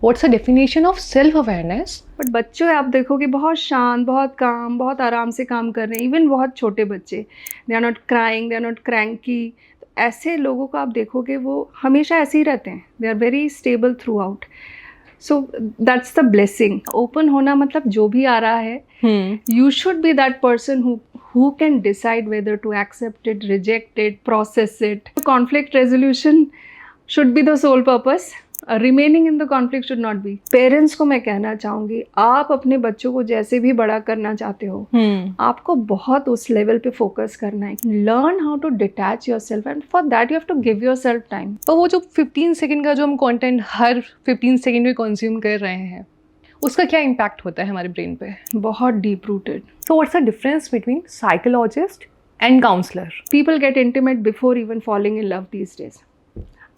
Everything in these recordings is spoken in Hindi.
What's the definition of self-awareness? But बच्चों आप देखोगे बहुत शांत, बहुत काम, बहुत आराम से काम कर रहे हैं. इवन बहुत छोटे बच्चे, they are not crying, they are not cranky. तो ऐसे लोगों को आप देखोगे वो हमेशा ऐसे ही रहते हैं. They are very stable throughout. So that's the blessing. Open होना मतलब जो भी आ रहा है, you should be that person who can decide whether to accept it, reject it, process it. Conflict resolution should be the sole purpose. Remaining in the conflict should not be. Parents को मैं कहना चाहूँगी, आप अपने बच्चों को जैसे भी बड़ा करना चाहते हो, आपको बहुत उस लेवल पे फोकस करना है. Learn how to detach yourself and for that you have to give yourself time. तो वो जो 15 सेकंड का जो हम कंटेंट हर 15 सेकंड में कंज्यूम कर रहे हैं, उसका क्या इम्पैक्ट होता है हमारे ब्रेन पे? बहुत deep rooted. So what's the difference between psychologist and counsellor? People get intimate before even falling in love these days.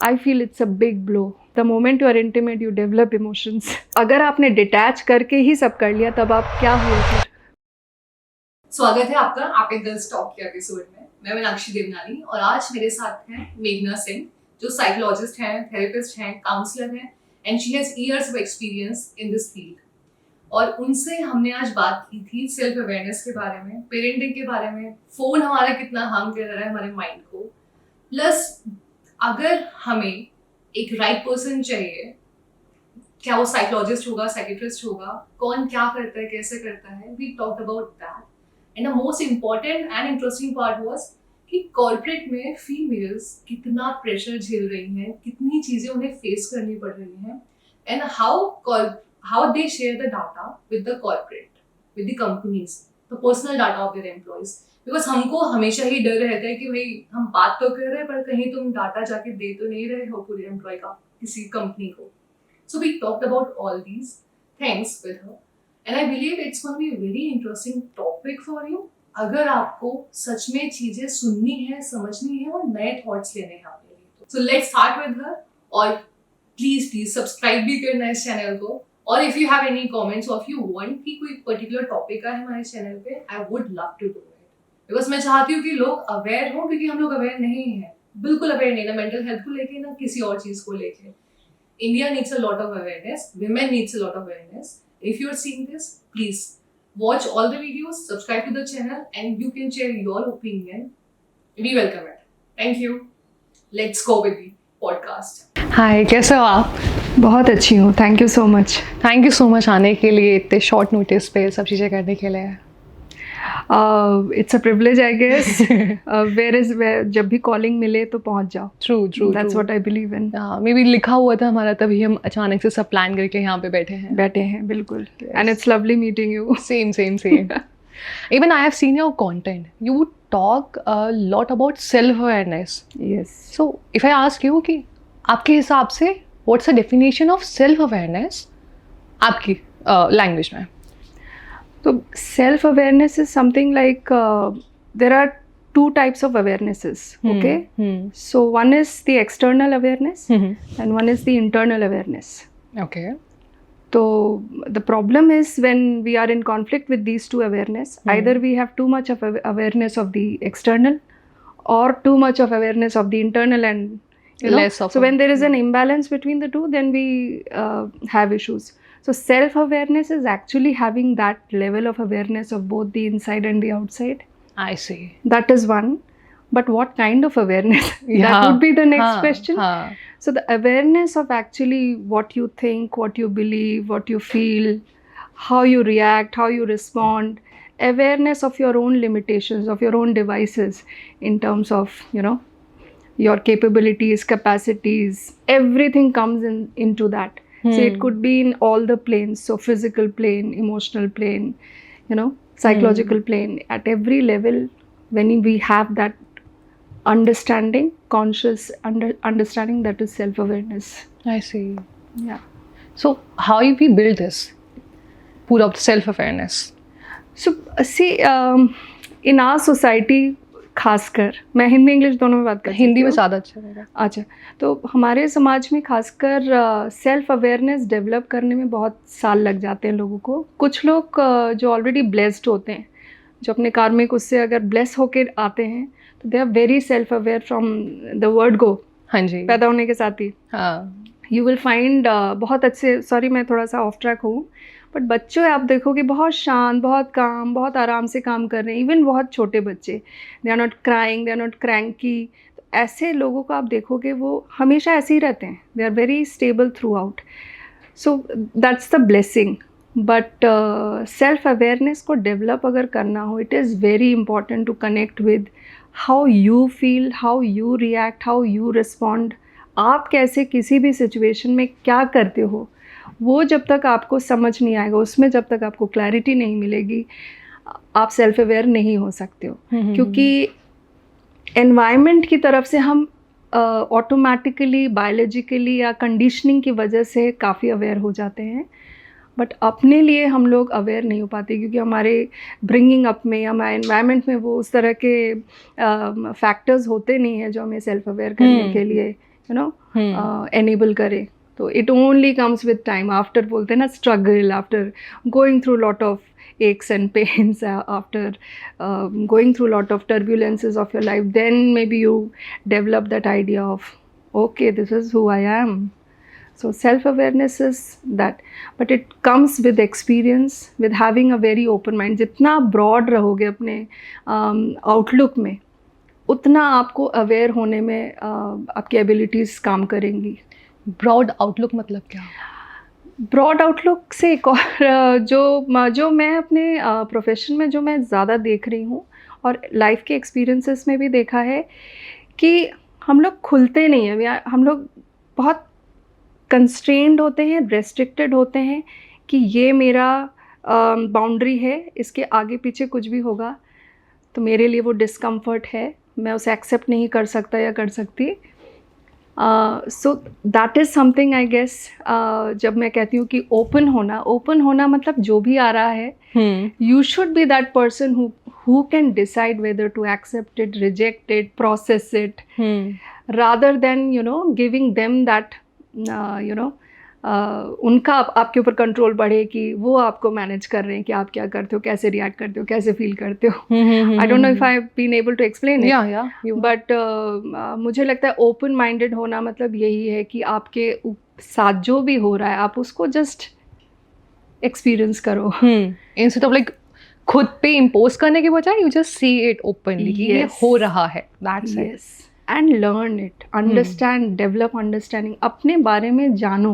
I feel it's a big blow. The moment you are intimate, you develop emotions. अगर आपने डिटैच करके ही सब कर लिया, तब आप क्या हुए फिर? स्वागत है आपका आप इन गर्ल्स टॉक के एपिसोड में. मैं मीनाक्षी देवनानी और आज मेरे साथ हैं मेघना सिंह, जो साइकोलॉजिस्ट हैं, थेरेपिस्ट हैं, काउंसलर हैं and she has years of experience in this field. और उनसे हमने आज बात की थी सेल्फ अवेयरनेस के बारे में, पेरेंटिंग के बारे में, फोन हमारा कितना हार्म कर रहा है हमारे माइंड को, प्लस अगर हमें एक राइट पर्सन चाहिए, क्या वो साइकोलॉजिस्ट होगा, साइकियाट्रिस्ट होगा, कौन क्या करता है, कैसे करता है. We talked about that and the most important and interesting part was कि कॉर्पोरेट में फीमेल्स कितना प्रेशर झेल रही हैं, कितनी चीज़ें उन्हें फेस करनी पड़ रही हैं and how they share the data with the corporate, with the companies, the personal data of their employees. Because हमको हमेशा ही डर रहता है कि भाई हम बात तो कर रहे हैं पर कहीं तुम डाटा जाके दे तो नहीं रहे हो पूरे एम्प्लॉय का किसी कंपनी को. So we talked about all these things with her and I believe it's going to be a very interesting topic for you. अगर आपको सच में चीजें सुननी है, समझनी है और नए थॉट्स लेने हैं अपने लिए. So let's start with her और प्लीज सब्सक्राइब भी करना है इस चैनल को. और if you have any comments और इफ यू वांट कि कोई पर्टिकुलर टॉपिक है हमारे चैनल पे, I would love to do it. Because मैं चाहती हूँ कि लोग अवेयर हो, क्योंकि हम लोग अवेयर नहीं हैं, बिल्कुल अवेयर नहीं, ना मेंटल हेल्थ को लेके ना किसी और चीज को लेके. India needs a lot of awareness, women needs a lot of awareness. If you are seeing this, please watch all the videos, subscribe to the channel and you can share your opinion. We welcome it. Thank you. Let's go with the podcast. Hi, कैसे हो आप? बहुत अच्छी हूँ, thank you so much. Thank you so much आने के लिए, इतने शॉर्ट नोटिस पे सब चीज़ें करने के लिए. It's a privilege I guess. Where जब भी कॉलिंग मिले तो पहुँच जाओ. True. That's what I believe in. Maybe लिखा हुआ था हमारा, तभी हम अचानक से सब प्लान करके यहाँ पे बैठे हैं. बिल्कुल. And it's lovely meeting you. Same. Even I have seen your content. You talk a lot about self-awareness. Yes. So if I ask you कि आपके हिसाब से what's the definition of self-awareness आपकी language में? So self-awareness is something like there are two types of awarenesses. Okay. So one is the external awareness and one is the internal awareness. Okay. So the problem is when we are in conflict with these two awareness, either we have too much of awareness of the external or too much of awareness of the internal, and less of so when there is an imbalance between the two, then we have issues. So self-awareness is actually having that level of awareness of both the inside and the outside. I see. That is one. But what kind of awareness? That would be the next question. So the awareness of actually what you think, what you believe, what you feel, how you react, how you respond, awareness of your own limitations, of your own devices in terms of, your capabilities, capacities, everything comes into that. So it could be in all the planes, so physical plane, emotional plane, psychological plane, at every level. When we have that understanding, conscious understanding, that is self-awareness. I see. Yeah. So how we build this pura self-awareness? So see, in our society, खासकर मैं हिंदी इंग्लिश दोनों में बात करती हूँ. हिंदी में ज़्यादा अच्छा रहेगा. अच्छा, तो हमारे समाज में खासकर सेल्फ अवेयरनेस डेवलप करने में बहुत साल लग जाते हैं लोगों को. कुछ लोग जो ऑलरेडी ब्लेस्ड होते हैं, जो अपने कार्मिक उससे अगर ब्लेस होकर आते हैं, तो they are very self aware from the word go. हाँ जी. पैदा होने के साथ ही. हाँ. यू विल फाइंड बहुत अच्छे, सॉरी मैं थोड़ा सा ऑफ ट्रैक हूँ, बट बच्चों आप देखोगे बहुत शांत, बहुत काम, बहुत आराम से काम कर रहे हैं। इवन बहुत छोटे बच्चे, they are not crying, they are not cranky. तो ऐसे लोगों को आप देखोगे वो हमेशा ऐसे ही रहते हैं, they are very stable throughout. So that's the blessing. But self awareness को डेवलप अगर करना हो, it is very important to connect with how you feel, how you react, how you respond. आप कैसे किसी भी सिचुएशन में क्या करते हो, वो जब तक आपको समझ नहीं आएगा, उसमें जब तक आपको क्लैरिटी नहीं मिलेगी, आप सेल्फ अवेयर नहीं हो सकते हो। क्योंकि एनवायरनमेंट की तरफ से हम ऑटोमेटिकली बायोलॉजिकली या कंडीशनिंग की वजह से काफ़ी अवेयर हो जाते हैं, बट अपने लिए हम लोग अवेयर नहीं हो पाते, क्योंकि हमारे ब्रिंगिंग अप में या हमारे एनवायरनमेंट में वो उस तरह के फैक्टर्स होते नहीं हैं जो हमें सेल्फ अवेयर करने के लिए एनेबल करे। तो it only comes with time, after बोलते हैं ना struggle, after going through lot of aches and pains, after going through lot of turbulences of your life, then maybe you develop that idea of, okay, this is who I am. So self awareness is that, but it comes with experience, with having a very open mind. जितना broad रहोगे अपने outlook में, उतना आपको aware होने में आपकी abilities काम करेंगी। ब्रॉड आउटलुक मतलब क्या? ब्रॉड आउटलुक से एक और जो मैं अपने प्रोफेशन में जो मैं ज़्यादा देख रही हूँ और लाइफ के एक्सपीरियंसेस में भी देखा है कि हम लोग खुलते नहीं हैं, हम लोग बहुत कंस्ट्रेंड होते हैं, रेस्ट्रिक्टेड होते हैं कि ये मेरा बाउंड्री है, इसके आगे पीछे कुछ भी होगा तो मेरे लिए वो डिस्कम्फर्ट है, मैं उसे एक्सेप्ट नहीं कर सकता या कर सकती। So that is something I guess. जब मैं कहती हूँ कि ओपन होना मतलब जो भी आ रहा है, you should be that person who can decide whether to accept it, reject it, process it, rather than giving them that उनका आपके ऊपर कंट्रोल बढ़े कि वो आपको मैनेज कर रहे हैं कि आप क्या करते हो, कैसे रिएक्ट करते हो, कैसे फील करते हो। I don't know if I have been able to explain it, but मुझे लगता है ओपन माइंडेड होना मतलब यही है कि आपके साथ जो भी हो रहा है आप उसको जस्ट एक्सपीरियंस करो, इंस्टेड ऑफ लाइक खुद पे इम्पोज करने के बजाय you just see it openly कि ये हो रहा है, that's it. And learn it, understand, develop understanding, अपने बारे में जानो।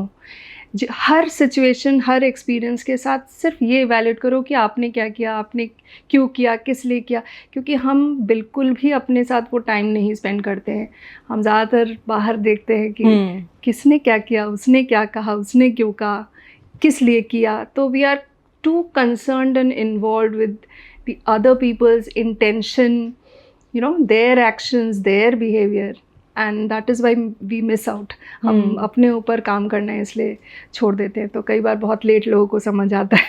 हर सिचुएशन, हर एक्सपीरियंस के साथ सिर्फ ये वैलिड करो कि आपने क्या किया, आपने क्यों किया, किस लिए किया, क्योंकि हम बिल्कुल भी अपने साथ वो टाइम नहीं स्पेंड करते हैं। हम ज़्यादातर बाहर देखते हैं कि किसने क्या किया, उसने क्या कहा, उसने क्यों कहा, किस लिए किया। तो we are too concerned and involved with the other people's intention, their actions, their behavior, and that is why we miss out. हम अपने ऊपर काम करना है इसलिए छोड़ देते हैं। तो कई बार बहुत लेट लोगों को समझ आता है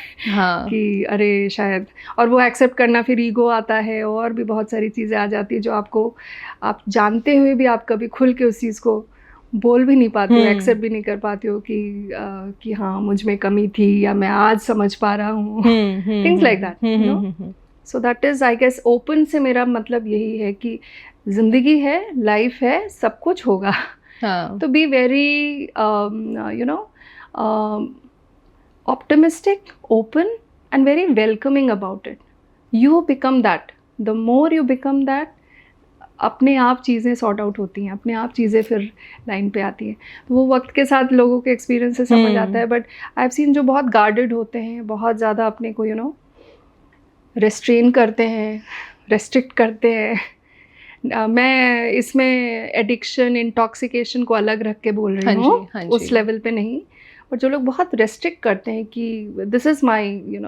कि अरे शायद, और वो एक्सेप्ट करना, फिर ईगो आता है और भी बहुत सारी चीज़ें आ जाती है जो आप जानते हुए भी आप कभी खुल के उस चीज़ को बोल भी नहीं पाते हो, एक्सेप्ट भी नहीं कर पाते हो कि हाँ मुझ में कमी थी या मैं आज समझ पा रहा हूँ, things like that. So that is I guess open से मेरा मतलब यही है कि ज़िंदगी है, लाइफ है, सब कुछ होगा। तो be very optimistic, open and very welcoming about it. You become that, the more you become that, अपने आप चीज़ें सॉर्ट आउट होती हैं, अपने आप चीज़ें फिर लाइन पे आती हैं। तो वो वक्त के साथ लोगों के एक्सपीरियंस से समझ आता है। बट आई हैव सीन जो बहुत गार्डेड होते हैं, बहुत ज़्यादा अपने को रेस्ट्रेन करते हैं, रेस्ट्रिक्ट करते हैं। मैं इसमें एडिक्शन, इंटॉक्सिकेशन को अलग रख के बोल रही हूँ, उस लेवल पे नहीं। बट जो लोग बहुत रेस्ट्रिक्ट करते हैं कि दिस इज़ माई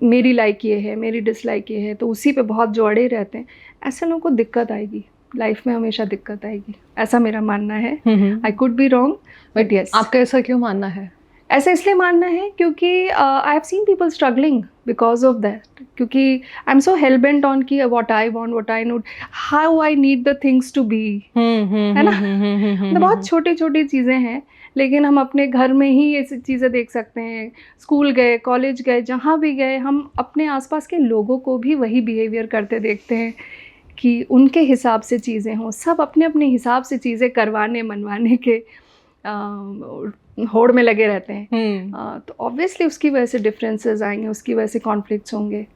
मेरी लाइक ये है, मेरी डिसलाइक ये है, तो उसी पे बहुत जोड़े रहते हैं, ऐसे लोगों को दिक्कत आएगी लाइफ में, हमेशा दिक्कत आएगी, ऐसा मेरा मानना है। I could be wrong, but yes. आपका ऐसा क्यों मानना है? ऐसा इसलिए मानना है क्योंकि I have seen people struggling because of that, क्योंकि I am so hell bent on कि what I want, what I need, how I need the things to be, है ना। तो बहुत छोटी छोटी चीज़ें हैं, लेकिन हम अपने घर में ही ये चीज़ें देख सकते हैं। स्कूल गए, कॉलेज गए, जहाँ भी गए, हम अपने आसपास के लोगों को भी वही बिहेवियर करते देखते हैं कि उनके हिसाब से चीज़ें हों। सब अपने अपने हिसाब से चीज़ें करवाने मनवाने के होड़ में लगे रहते हैं। हम्म तो ऑब्वियसली उसकी वजह से डिफरेंसेस आएंगे, उसकी वजह से कॉन्फ्लिक्ट्स होंगे।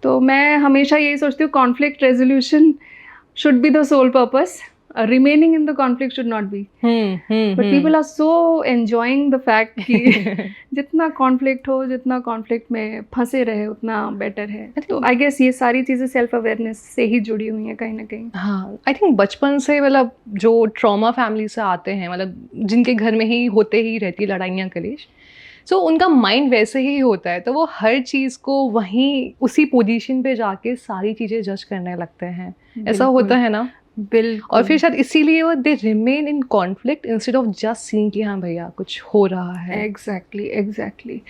तो मैं हमेशा यही सोचती हूँ, conflict resolution should be the sole purpose, remaining in the conflict should not be. But people are so enjoying the fact कि जितना कॉन्फ्लिक्ट हो, जितना कॉन्फ्लिक्ट में फंसे रहे उतना बेटर है। तो आई गेस ये सारी चीज़ें सेल्फ अवेयरनेस से ही जुड़ी हुई हैं कहीं ना कहीं। हाँ, आई थिंक बचपन से मतलब जो ट्रॉमा फैमिली से आते हैं, मतलब जिनके घर में ही होते ही रहती है लड़ाइयाँ कलेश, सो उनका माइंड वैसे ही होता है, तो वो हर चीज़ को वहीं उसी पोजीशन पे जाके सारी चीज़ें जज करने लगते हैं। ऐसा होता है ना? बिल्कुल। और फिर शायद इसीलिए वो they remain in conflict instead of just seeing कि हाँ भैया कुछ हो रहा है। एग्जैक्टली।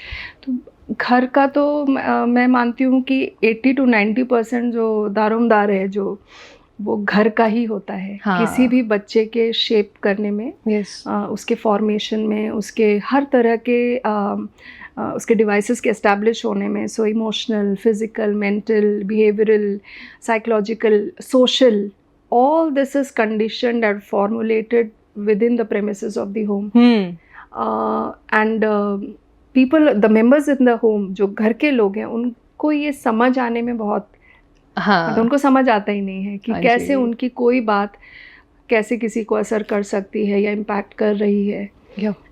तो घर का तो मैं मानती हूँ कि 80 to 90% जो दारोमदार है, जो वो घर का ही होता है। हाँ। किसी भी बच्चे के शेप करने में, यस उसके फॉर्मेशन में, उसके हर तरह के उसके डिवाइसेस के एस्टैब्लिश होने में, so emotional, physical, mental, behavioural, psychological, social, all this is conditioned and formulated within the premises of the home. And people, the members in the home, जो घर के लोग हैं, उनको ये समझ आने में बहुत, हाँ, तो उनको समझ आता ही नहीं है कि हाँ कैसे जी। उनकी कोई बात कैसे किसी को असर कर सकती है या इम्पैक्ट कर रही है।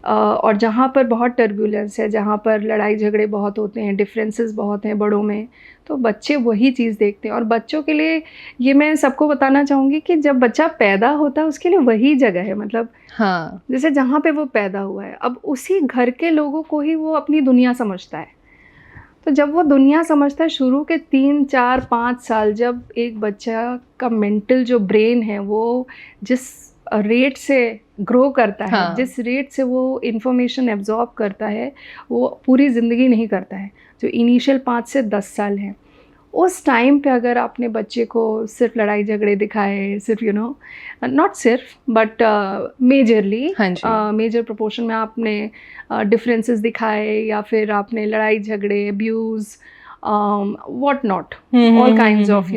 और जहाँ पर बहुत टर्बुलेंस है, जहाँ पर लड़ाई झगड़े बहुत होते हैं, डिफरेंसेस बहुत हैं बड़ों में, तो बच्चे वही चीज़ देखते हैं। और बच्चों के लिए ये मैं सबको बताना चाहूँगी कि जब बच्चा पैदा होता है उसके लिए वही जगह है, मतलब हाँ, जैसे जहाँ पे वो पैदा हुआ है, अब उसी घर के लोगों को ही वो अपनी दुनिया समझता है। तो जब वो दुनिया समझता है, शुरू के 3, 4, 5 साल जब एक बच्चा का मेंटल जो ब्रेन है वो जिस रेट से ग्रो करता है, हाँ। जिस रेट से वो इंफॉर्मेशन एब्जॉर्ब करता है, वो पूरी ज़िंदगी नहीं करता है। जो इनिशियल 5 से 10 साल हैं, उस टाइम पे अगर आपने बच्चे को सिर्फ लड़ाई झगड़े दिखाए, सिर्फ नॉट सिर्फ बट मेजरली, हाँ जी। मेजर प्रोपोर्शन में आपने डिफरेंसेस दिखाए, या फिर आपने लड़ाई झगड़े, abuse, what not, all kinds of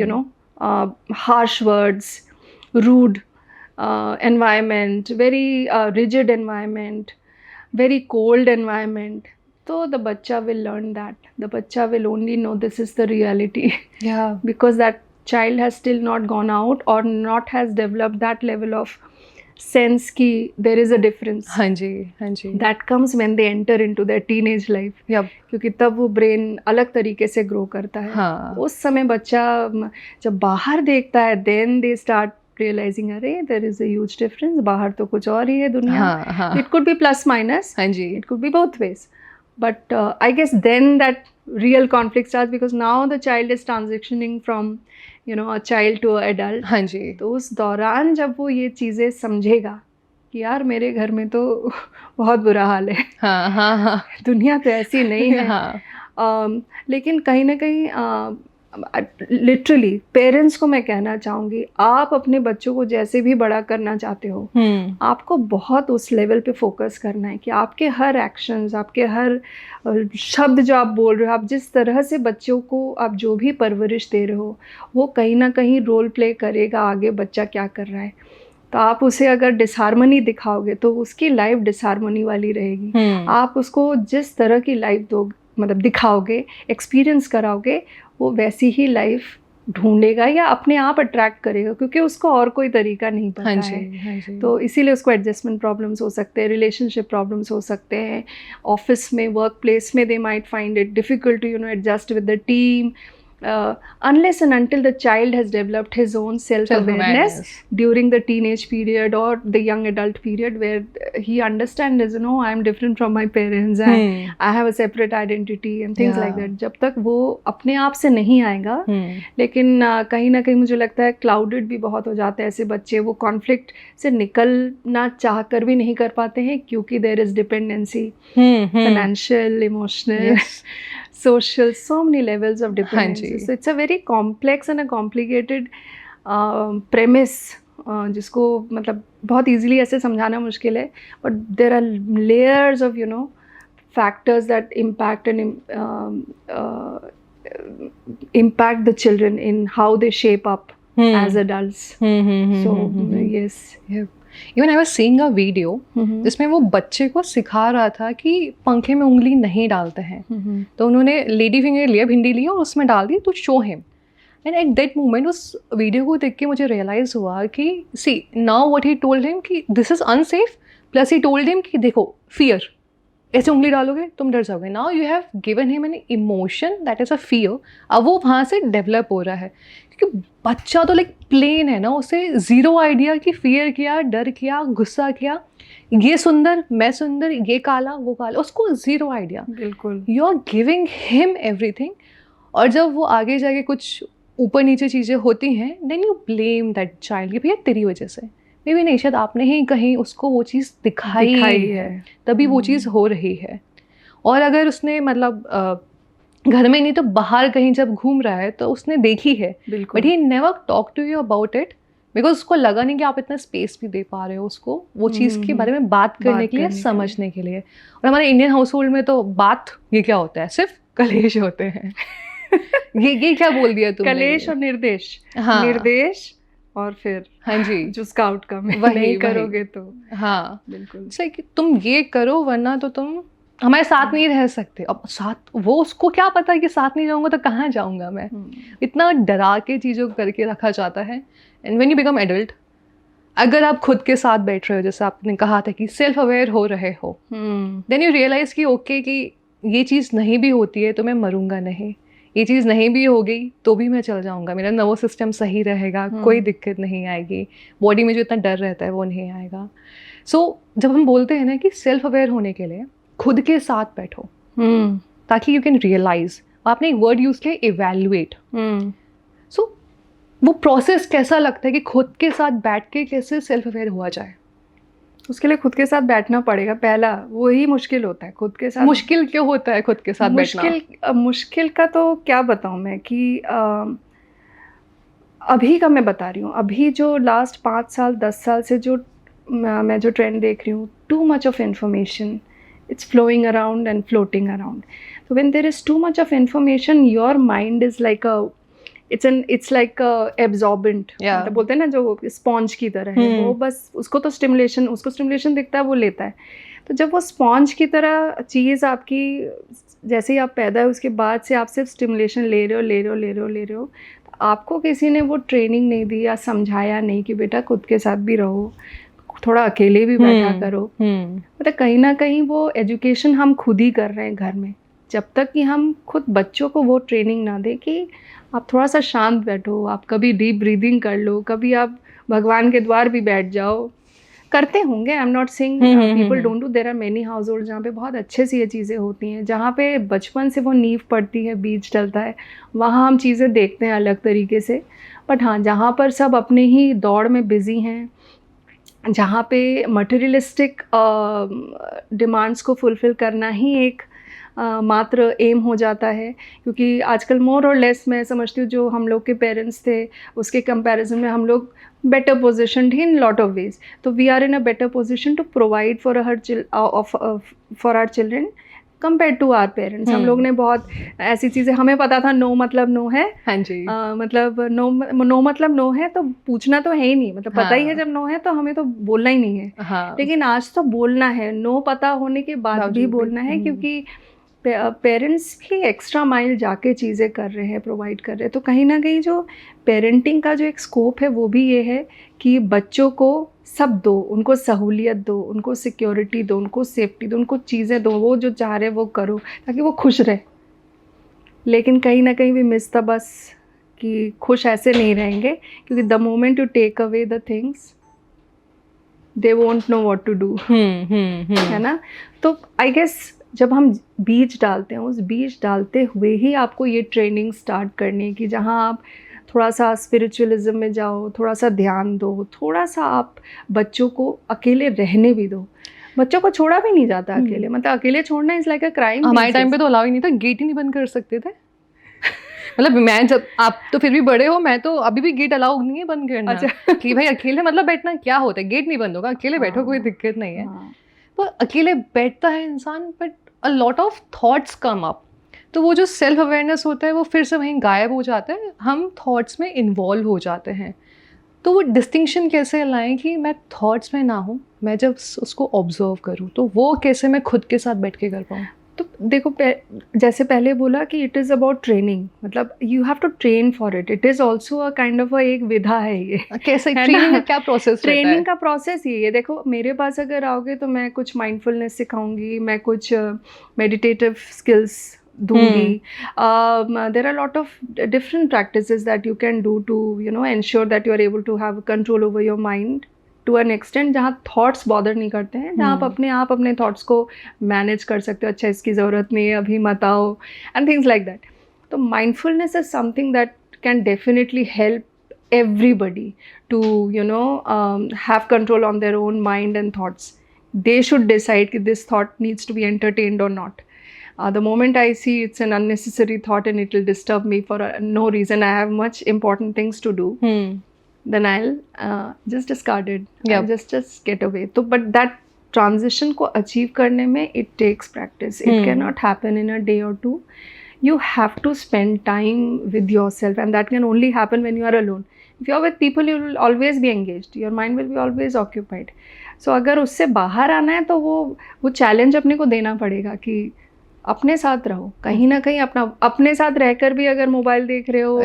harsh words, rude environment, very rigid environment, very cold environment, so the bacha will learn that. The bacha will only know this is the reality. Yeah. Because that child has still not gone out or not has developed that level of sense कि there is a difference. हाँ जी, हाँ जी। That comes when they enter into their teenage life. Yep. क्योंकि तब वो ब्रेन अलग तरीके से ग्रो करता है। हाँ। उस समय बच्चा जब बाहर देखता है, then they start realizing अरे there is a huge difference, बाहर तो कुछ और ही है दुनिया। हाँ, हाँ। It could be plus minus. हाँ जी। It could be both ways. But I guess then that real conflict starts, because now the child is transitioning from a child to an adult. हाँ जी। तो उस दौरान जब वो ये चीज़ें समझेगा कि यार मेरे घर में तो बहुत बुरा हाल है, हाँ, हाँ, हाँ। दुनिया तो ऐसी नहीं है। हाँ। लेकिन कहीं ना कहीं लिटरली पेरेंट्स को मैं कहना चाहूँगी, आप अपने बच्चों को जैसे भी बड़ा करना चाहते हो, आपको बहुत उस लेवल पे फोकस करना है कि आपके हर एक्शंस, आपके हर शब्द जो आप बोल रहे हो, आप जिस तरह से बच्चों को आप जो भी परवरिश दे रहे हो, वो कहीं ना कहीं रोल प्ले करेगा आगे बच्चा क्या कर रहा है। तो आप उसे अगर डिसहार्मनी दिखाओगे तो उसकी लाइफ डिसहार्मनी वाली रहेगी। आप उसको जिस तरह की लाइफ दो, मतलब दिखाओगे, एक्सपीरियंस कराओगे, वो वैसी ही लाइफ ढूंढेगा या अपने आप अट्रैक्ट करेगा, क्योंकि उसको और कोई तरीका नहीं पता हाँ जी, है। हाँ जी। तो इसीलिए उसको एडजस्टमेंट प्रॉब्लम्स हो सकते हैं, रिलेशनशिप प्रॉब्लम्स हो सकते हैं, ऑफिस में, वर्क प्लेस में they might find it difficult to adjust with the team, unless and until the child has developed his own self-awareness during the teenage period or the young adult period, where he understands, I am different from my parents and I have a separate identity and things like that. जब तक वो अपने आप से नहीं आएगा, लेकिन कहीं ना कहीं मुझे लगता है क्लाउडेड भी बहुत हो जाते हैं ऐसे बच्चे, वो कॉन्फ्लिक्ट से निकलना चाह कर भी नहीं कर पाते हैं, क्योंकि there is dependency, financial, emotional, social, so many levels of dependency. So it's a very complex and a complicated premise, जिसको मतलब बहुत easily ऐसे समझाना मुश्किल है, but there are layers of factors that impact impact the children in how they shape up as adults. So yes. Yep. Even I was seeing a video जिसमें वो बच्चे को सिखा रहा था कि पंखे में उंगली नहीं डालते हैं, तो उन्होंने लेडी फिंगर लिया, भिंडी लिया और उसमें डाल दी to show him. And at that moment उस वीडियो को देख के मुझे रियलाइज़ हुआ कि see now what he told him कि this is unsafe, plus he told him कि देखो फियर, ऐसे उंगली डालोगे तुम डर जाओगे। Now you have given him an emotion that is a fear. अब वो वहाँ से डेवलप हो रहा है, क्योंकि बच्चा तो लाइक प्लेन है ना, उसे ज़ीरो आइडिया कि फियर क्या, डर क्या, गुस्सा क्या, ये सुंदर मैं सुंदर, ये काला वो काला, उसको ज़ीरो आइडिया। बिल्कुल। You are giving him everything, और जब वो आगे जाके कुछ ऊपर नीचे चीज़ें होती हैं then you blame that child कि भैया तेरी वजह से, मे बी नहीं, शायद आपने ही कहीं उसको वो चीज़ दिखाई है तभी वो चीज़ हो रही है। और अगर उसने मतलब घर में नहीं तो बाहर कहीं जब घूम रहा है तो उसने देखी है, but he never talk to you about it, because उसको लगा नहीं कि आप इतना स्पेस भी दे पा रहे हो उसको वो चीज़ के बारे में बात करने के लिए, समझने के लिए। और हमारे इंडियन हाउस होल्ड में तो बात ये क्या होता है, सिर्फ कलेश होते हैं। ये क्या बोल दिया तुमने, कलेश और निर्देश। हाँ, निर्देश और फिर हाँ जी, जिसका आउटकम है वही, नहीं वही। करोगे तो हाँ बिल्कुल सही कि तुम ये करो वरना तो तुम हमारे साथ नहीं रह सकते। अब साथ वो उसको क्या पता कि साथ नहीं जाऊंगा तो कहाँ जाऊंगा मैं। इतना डरा के चीज़ों को करके रखा जाता है। And when you become adult, अगर आप खुद के साथ बैठ रहे हो, जैसे आपने कहा था कि सेल्फ अवेयर हो रहे हो, देन यू रियलाइज़ कि ओके कि ये चीज़ नहीं भी होती है तो मैं मरूंगा नहीं, ये चीज़ नहीं भी हो गई तो भी मैं चल जाऊंगा, मेरा नर्वस सिस्टम सही रहेगा, कोई दिक्कत नहीं आएगी, बॉडी में जो इतना डर रहता है वो नहीं आएगा। सो जब हम बोलते हैं ना कि सेल्फ अवेयर होने के लिए खुद के साथ बैठो, ताकि यू कैन रियलाइज, आपने एक वर्ड यूज़ किया इवैल्यूएट। सो वो प्रोसेस कैसा लगता है कि खुद के साथ बैठ के कैसे सेल्फ अवेयर हुआ जाए? उसके लिए खुद के साथ बैठना पड़ेगा, पहला वही मुश्किल होता है खुद के साथ। मुश्किल क्यों होता है खुद के साथ बैठना? मुश्किल का तो क्या बताऊं मैं कि अभी का मैं बता रही हूँ, अभी जो लास्ट 5 साल 10 साल से जो मैं जो ट्रेंड देख रही हूँ, too much of information, it's flowing around and floating around. So when there is too much of information, your mind is like it's like a absorbent. मतलब बोलते हैं ना जो स्पॉन्ज की तरह है, वो बस उसको स्टिमुलेशन दिखता है वो लेता है। तो जब वो स्पॉन्ज की तरह चीज़ आपकी, जैसे ही आप पैदा है उसके बाद से आप सिर्फ स्टिमुलेशन ले रहे हो, तो आपको किसी ने वो ट्रेनिंग नहीं दी या समझाया नहीं कि बेटा खुद के साथ भी रहो, थोड़ा अकेले भी बैठा करो। मतलब कहीं ना कहीं वो एजुकेशन हम खुद ही कर रहे हैं घर में, जब तक कि हम खुद बच्चों को वो ट्रेनिंग ना दें कि आप थोड़ा सा शांत बैठो, आप कभी डीप ब्रीदिंग कर लो, कभी आप भगवान के द्वार भी बैठ जाओ। करते होंगे, I am not saying people don't do, there are many household जहाँ पे बहुत अच्छे से ये चीज़ें होती हैं, जहाँ पे बचपन से वो नींव पड़ती है, बीज डलता है, वहाँ हम चीज़ें देखते हैं अलग तरीके से। बट हाँ, जहाँ पर सब अपने ही दौड़ में बिजी हैं, जहाँ पे मटेरियलिस्टिक डिमांड्स को फुलफ़िल करना ही एक मात्र एम हो जाता है, क्योंकि आजकल मोर और लेस मैं समझती हूँ जो हम लोग के पेरेंट्स थे उसके कंपैरिजन में हम लोग better position in lot of ways. तो we are in a better position to provide for our children compare to our parents. हम लोग ने बहुत ऐसी चीज़ें, हमें पता था नो मतलब नो है, हाँ जी, मतलब नो मतलब नो है, तो पूछना तो है ही नहीं, मतलब पता ही है जब नो है तो हमें तो बोलना ही नहीं है। हाँ, लेकिन आज तो बोलना है, नो पता होने के बाद भी बोलना है, क्योंकि पेरेंट्स भी एक्स्ट्रा माइल जाके चीज़ें कर रहे हैं, प्रोवाइड कर रहे हैं। तो कहीं ना कहीं जो पेरेंटिंग का जो एक स्कोप है वो भी ये है कि बच्चों को सब दो, उनको सहूलियत दो, उनको सिक्योरिटी दो, उनको सेफ्टी दो, उनको चीज़ें दो, वो जो चाह रहे वो करो ताकि वो खुश रहे। लेकिन कहीं ना कहीं भी मिस था बस कि खुश ऐसे नहीं रहेंगे, क्योंकि the moment you take away the things they won't know what to do, है ना। तो आई गेस जब हम बीज डालते हैं, उस बीज डालते हुए ही आपको ये ट्रेनिंग स्टार्ट करनी है कि जहाँ आप थोड़ा सा स्पिरिचुअलिज्म में जाओ, थोड़ा सा ध्यान दो, थोड़ा सा आप बच्चों को अकेले रहने भी दो। बच्चों को छोड़ा भी नहीं जाता अकेले, मतलब अकेले छोड़ना इज़ लाइक अ क्राइम। हमारे टाइम पे तो अलाउ ही नहीं था, गेट ही नहीं बंद कर सकते थे। मतलब मैं, जब आप तो फिर भी बड़े हो, मैं तो अभी भी गेट अलाउ नहीं है बंद करना। अच्छा। कि भाई अकेले मतलब बैठना क्या होता है, गेट नहीं बंद होगा, अकेले बैठो, कोई दिक्कत नहीं है। तो अकेले बैठता है इंसान, but a lot of thoughts come up, तो वो जो सेल्फ अवेयरनेस होता है वो फिर से वहीं गायब हो जाता है, हम थॉट्स में इन्वॉल्व हो जाते हैं। तो वो डिस्टिंक्शन कैसे लाएं कि मैं थॉट्स में ना हूँ, मैं जब उसको ऑब्जर्व करूँ, तो वो कैसे मैं खुद के साथ बैठ के कर पाऊँ? तो देखो जैसे पहले बोला कि इट इज़ अबाउट ट्रेनिंग, मतलब you have to train for it, it is also a kind of एक विधा है ये। कैसे है ट्रेनिंग ना? का क्या प्रोसेस रहता है? ट्रेनिंग का प्रोसेस ये है, देखो मेरे पास अगर आओगे तो मैं कुछ माइंडफुलनेस सिखाऊंगी, मैं कुछ मेडिटेटिव स्किल्स दूंगी. There are lot of different practices that you can do to ensure that you are able to have control over your mind to an extent, जहाँ थॉट्स बॉदर नहीं करते हैं, जहाँ आप अपने थॉट्स को मैनेज कर सकते हो. अच्छा, इसकी ज़रूरत नहीं है, अभी मत आओ, एंड थिंग्स लाइक दैट. तो mindfulness is something that can definitely help everybody to have control on their own mind and thoughts. They should decide if this thought needs to be entertained or not. The moment I see it's an unnecessary thought and it will disturb me for no reason, I have much important things to do, then I'll just discard it. Yep. I'll just get away. So but that transition को achieve करने में it takes practice. It cannot happen in a day or two. You have to spend time with yourself, and that can only happen when you are alone. If you are with people, you will always be engaged. Your mind will be always occupied. So अगर उससे बाहर आना है तो वो चैलेंज अपने को देना पड़ेगा कि अपने साथ रहो, कहीं ना कहीं अपने साथ रहकर भी अगर मोबाइल देख रहे हो,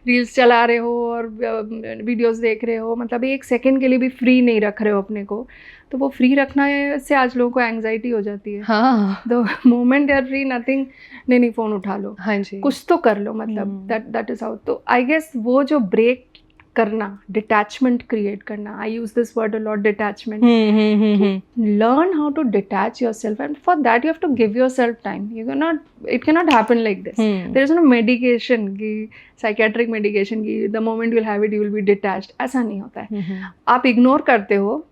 रील्स चला रहे हो और वीडियोस देख रहे हो, मतलब एक सेकंड के लिए भी फ्री नहीं रख रहे हो अपने को, तो वो फ्री रखना से आज लोगों को एंग्जाइटी हो जाती है. हाँ. The moment they are free, nothing, नहीं फ़ोन उठा लो, हाँ जी, कुछ तो कर लो, मतलब दैट इज़ हाउ. तो आई गेस वो जो ब्रेक करना, डिटैचमेंट क्रिएट करना, I use this word a lot, detachment. Learn how to detach yourself, and for that you have to give yourself time. It can not happen like this. There is no medication की, साइकेट्रिक मेडिकेशन की, the moment you will have it you will be detached. ऐसा नहीं होता है. आप इग्नोर करते हो,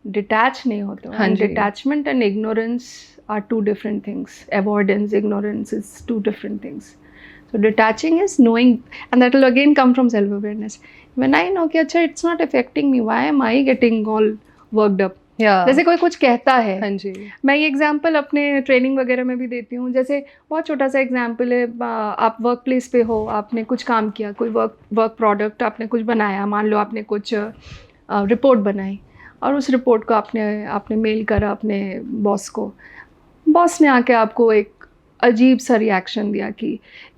डिटैच नहीं होते हो. And detachment and ignorance are two different things. Avoidance, ignorance is two different things. So detaching is knowing, and that will again come from self-awareness. When I know कि अच्छा it's not affecting me, why am I getting all worked up? जैसे कोई कुछ कहता है. हाँ जी. मैं ये एग्जाम्पल अपने ट्रेनिंग वगैरह में भी देती हूँ. जैसे बहुत छोटा सा एग्जाम्पल है, आप वर्क प्लेस पे हो, आपने कुछ काम किया, कोई वर्क प्रोडक्ट आपने कुछ बनाया, मान लो आपने कुछ रिपोर्ट बनाई, और उस रिपोर्ट को आपने मेल करा अपने बॉस को. बॉस ने आके आपको एक अजीब सा रिएक्शन दिया कि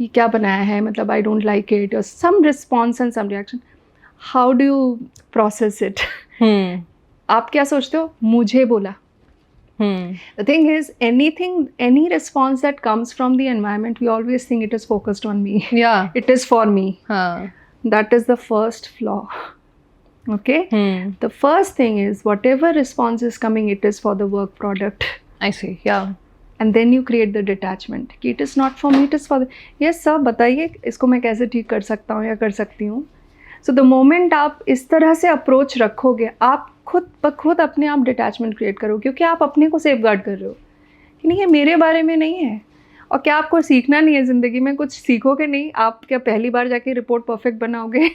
ये क्या बनाया है, मतलब आई डोंट लाइक इट, और some response and some reaction. How do you process it? आप क्या सोचते हो? मुझे बोला. The thing is, any response that comes from the environment, we always think it is focused on me, it is for me. That is the first flaw. Okay? The first thing is, whatever response is coming, it is for the work product. I see, yeah. And then you create the detachment. कि it is not for me, it is for the... Yes sir, बताइए इसको मैं कैसे ठीक कर सकता हूँ या कर सकती हूँ. So the moment आप इस तरह से अप्रोच रखोगे, आप खुद अपने आप डिटैचमेंट क्रिएट करो, क्योंकि आप अपने को सेफ गार्ड कर रहे हो कि नहीं, ये मेरे बारे में नहीं है. और क्या आपको सीखना नहीं है ज़िंदगी में? कुछ सीखोगे नहीं. आप क्या पहली बार जाके रिपोर्ट परफेक्ट बनाओगे?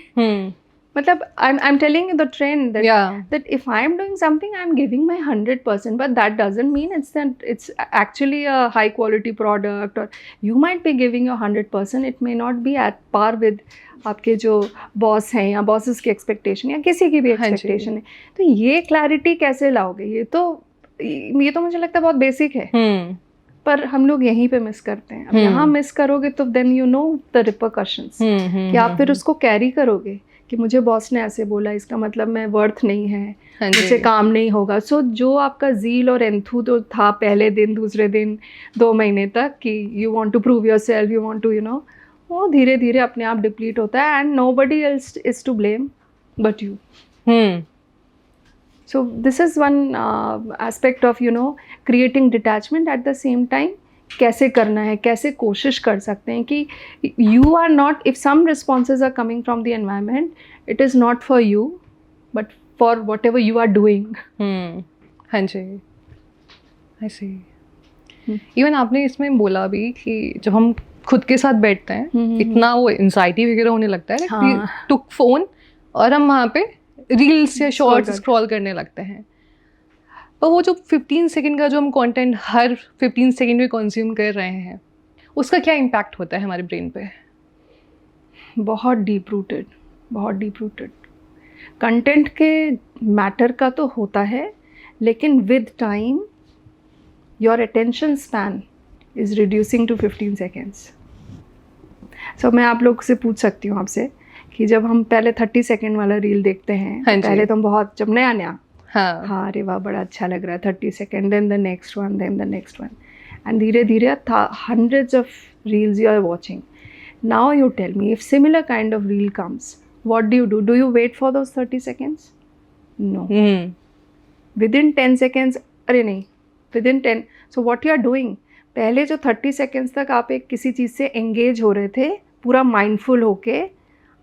मतलब I'm telling you the trend that if I'm doing something, I'm giving my 100%, but that doesn't mean it's actually a high quality product, or you might be giving your 100%, it may not be at par with आपके जो बॉस हैं या बॉसेस की एक्सपेक्टेशन या किसी की भी एक्सपेक्टेशन है. तो ये क्लैरिटी कैसे लाओगे? ये तो मुझे लगता है बहुत बेसिक है, पर हम लोग यहीं पे मिस करते हैं. अब यहाँ मिस करोगे तो then you know the repercussions, कि आप फिर उसको कैरी करोगे कि मुझे बॉस ने ऐसे बोला, इसका मतलब मैं वर्थ नहीं है, मुझसे काम नहीं होगा. सो जो आपका ज़ील और एंथू तो था पहले दिन, दूसरे दिन, 2 महीने तक, कि you want to prove yourself, you want to वो धीरे धीरे अपने आप डिप्लीट होता है. And nobody else is to blame but you. So this is one aspect of creating detachment. At the same time, कैसे करना है, कैसे कोशिश कर सकते हैं कि you are not, if some responses are coming from the environment, it is not for you but for whatever you are doing. हाँ जी, I see. Even आपने इसमें बोला भी कि जब हम खुद के साथ बैठते हैं, इतना वो एंजाइटी वगैरह होने लगता है, टुक फोन और हम वहाँ पे रील्स या शॉर्ट्स स्क्रॉल करने लगते हैं. पर वो जो 15 सेकंड का जो हम कंटेंट हर 15 सेकंड में कंज्यूम कर रहे हैं, उसका क्या इम्पैक्ट होता है हमारे ब्रेन पे? बहुत डीप रूटेड. कंटेंट के मैटर का तो होता है, लेकिन with time your attention span is reducing to 15 seconds. So मैं आप लोग से पूछ सकती हूँ आपसे कि जब हम पहले 30 सेकेंड वाला रील देखते हैं, हाँ जी. पहले तो हम बहुत, जब नया नया, हाँ अरे वाह बड़ा अच्छा लग रहा है, 30 second, then the next one, then the next one, and धीरे धीरे hundreds of reels you are watching. Now you tell me, if similar kind of reel comes, what do you do? Do you wait for those 30 seconds? No. Within 10 seconds, अरे नहीं, within 10. So what you are doing? पहले जो 30 seconds तक आप एक किसी चीज़ से engage हो रहे थे, पूरा mindful होके,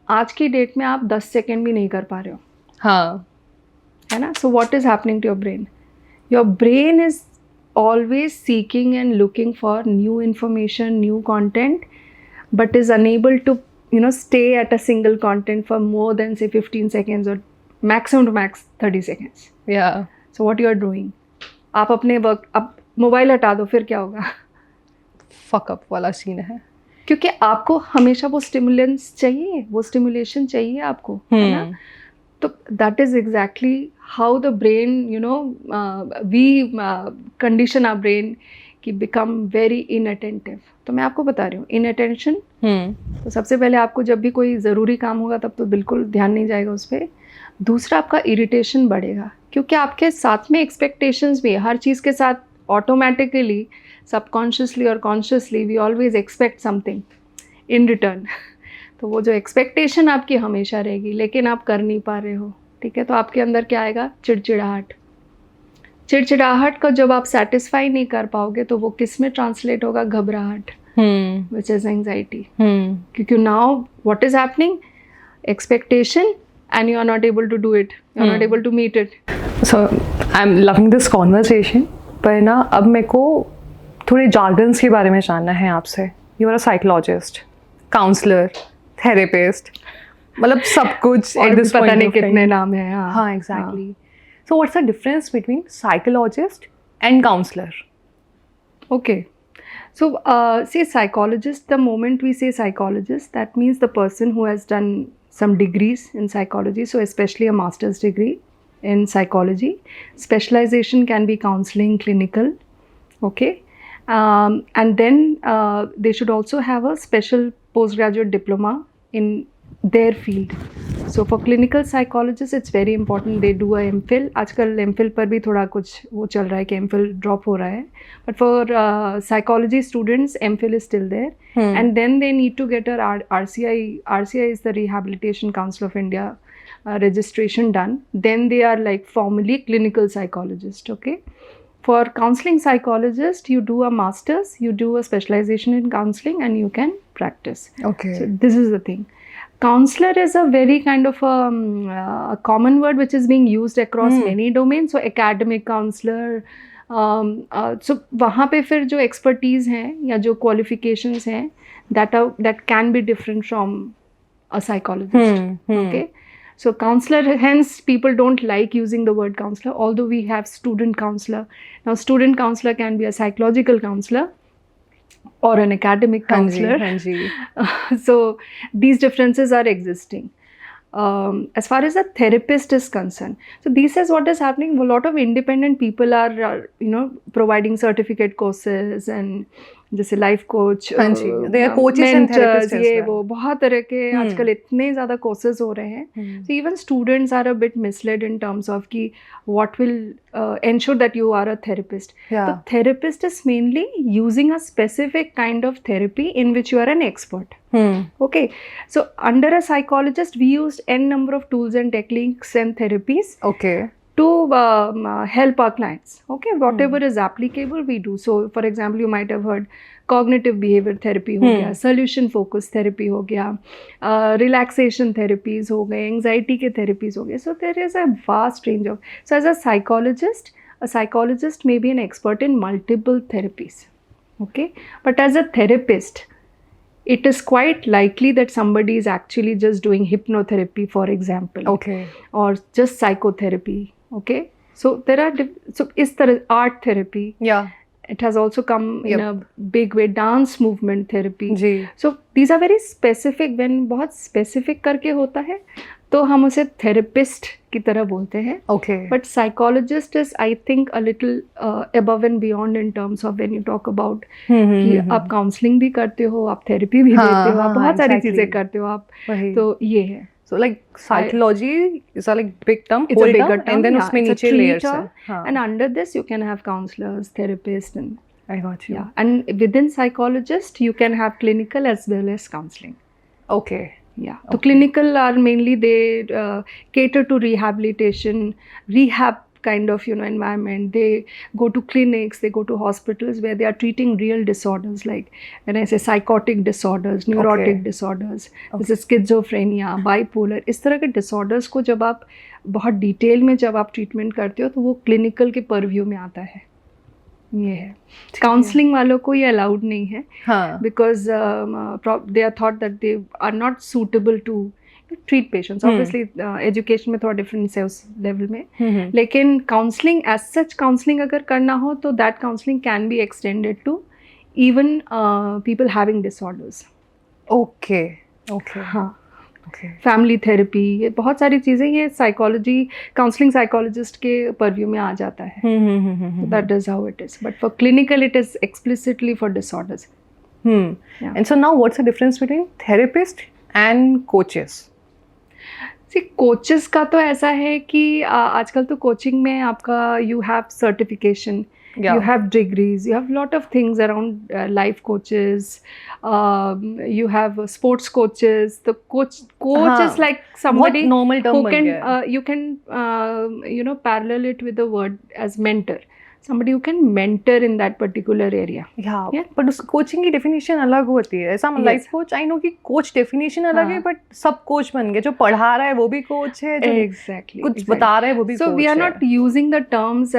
आज की डेट में आप 10 सेकेंड भी नहीं कर पा रहे हो. हाँ. है ना? So what is happening to your brain? Your brain is always seeking and looking for new information, new content, but is unable to, stay at a single content for more than say 15 seconds or maximum to max 30 seconds. Yeah. So what you are doing? आप अपने वर्क, अब मोबाइल हटा दो, फिर क्या होगा? फक अप वाला सीन है. क्योंकि आपको हमेशा वो स्टिमुलेंस चाहिए, वो स्टिमुलेशन चाहिए आपको, है ना? तो that is exactly how the brain, we condition our brain कि बिकम वेरी इनअटेंटिव. तो मैं आपको बता रही हूँ, इनअटेंशन. तो सबसे पहले आपको जब भी कोई ज़रूरी काम होगा तब तो बिल्कुल ध्यान नहीं जाएगा उस पर. दूसरा, आपका इरिटेशन बढ़ेगा, क्योंकि आपके साथ में एक्सपेक्टेशंस भी है. हर चीज़ के साथ ऑटोमेटिकली, सबकॉन्शियसली और consciously, we always expect something in return. तो वो जो एक्सपेक्टेशन आपकी हमेशा रहेगी, लेकिन आप कर नहीं पा रहे हो, ठीक है? तो आपके अंदर क्या आएगा? चिड़चिड़ाहट. चिड़चिड़ाहट को जब आप सेटिस्फाई नहीं कर पाओगे तो वो किस में ट्रांसलेट होगा? घबराहट, विच इज एंजाइटी. क्योंकि now what is happening? Expectation and you are not able to do it, you are not able to meet it. So I'm loving this conversation. पर ना अब मेरे को थोड़े jargons के बारे में जानना है आपसे. You are a psychologist, counselor, therapist, मतलब सब कुछ और at this पता point नहीं of कितने time. नाम हैं. हाँ, exactly. So what's the difference between psychologist and counselor? Okay. So say psychologist, the moment we say psychologist, that means the person who has done some degrees in psychology, so especially a master's degree in psychology. Specialization can be counseling, clinical, okay? And then they should also have a special postgraduate diploma in their field. So for clinical psychologists, it's very important they do a MPhil. आजकल MPhil पर भी थोड़ा कुछ वो चल रहा है कि MPhil drop हो रहा है. But for psychology students, MPhil is still there. And then they need to get a RCI. RCI is the Rehabilitation Council of India registration done. Then they are like formally clinical psychologist, okay? For counseling psychologist, you do a master's, you do a specialization in counseling, and you can practice. Okay. So this is the thing. Counselor is a very kind of a common word which is being used across many domains. So academic counselor, so वहाँ पे फिर जो expertise हैं या जो qualifications हैं, that can be different from a psychologist. Okay. So counselor, hence people don't like using the word counselor, although we have student counselor. Now student counselor can be a psychological counselor or an academic counselor. So these differences are existing. As far as a therapist is concerned, so this is what is happening. A lot of independent people are providing certificate courses and जैसे लाइफ कोच, मेंटर्स, ये वो बहुत तरह के आजकल इतने ज़्यादा कोर्सेज हो रहे हैं. So even students are a bit misled in terms of कि what will ensure that you are a therapist. The therapist is mainly using a specific kind of therapy in which you are an expert. Okay, so under a psychologist we used n number of tools and techniques and therapies. Okay. To help our clients, okay, whatever is applicable we do. So for example, you might have heard cognitive behavior therapy हो गया, solution focus therapy हो गया, relaxation therapies हो गए, anxiety के therapies हो गए. So there is a vast range of, so as a psychologist may be an expert in multiple therapies, okay, but as a therapist it is quite likely that somebody is actually just doing hypnotherapy, for example, okay, or just psychotherapy. Okay, so there are so is there art therapy, it has also come in Yep. a big way, dance movement therapy. Ji So these are very specific. When बहुत specific करके होता है तो हम उसे therapist की तरह बोलते हैं. Okay But psychologist is, I think, a little above and beyond in terms of when you talk about कि आप काउंसलिंग भी करते हो, आप थेरेपी भी हाँ, देते हो, आप हाँ, बहुत सारी exactly. चीज़ें करते हो आप. वही तो ये है. So like psychology is a like big term, It's a whole bigger term, term, and then yeah, उसमें it's a नीचे tree layers term, है. हाँ, and under this you can have counselors, therapists, and I got you. yeah, and within psychologist you can have clinical as well as counseling. Okay. Yeah, so clinical are mainly they cater to rehabilitation, rehab kind of environment. They go to clinics, they go to hospitals where they are treating real disorders, like when I say psychotic disorders, neurotic disorders, this is schizophrenia, bipolar. इस तरह के disorders को जब आप बहुत डिटेल में जब आप ट्रीटमेंट करते हो तो वो क्लिनिकल के परव्यू में आता है. ये है. काउंसलिंग वालों को ये अलाउड नहीं है हाँ because they are thought that they are not suitable to treat patients. Obviously education में थोड़ा difference है उस level में. लेकिन counseling as such, counseling अगर करना हो तो that counseling can be extended to even people having disorders. okay okay हाँ, okay फैमिली थेरेपी, ये बहुत सारी चीज़ें ये साइकोलॉजी, काउंसलिंग साइकोलॉजिस्ट के परव्यू में आ जाता है. That is how it is. But for clinical, it is explicitly for disorders. Yeah. And so now what's the difference between therapist and coaches? Coaches का तो ऐसा है कि आजकल तो कोचिंग में आपका you have certification, Yeah. you have degrees, you have lot of things around life coaches, you have sports coaches. The coach is like somebody बहुत normal term who बन can गया है. you can parallel it with the word as mentor. Somebody who can mentor in that particular area. Yeah, but उस कोचिंग की डेफिनेशन अलग होती है. ऐसा Yes. Life coach, I know कि कोच डेफिनेशन अलग है, हाँ. बट सब कोच बन गए. जो पढ़ा रहा है वो भी कोच है, जो Exactly. कुछ बता रहा है वो भी So कोच we are है. not using the terms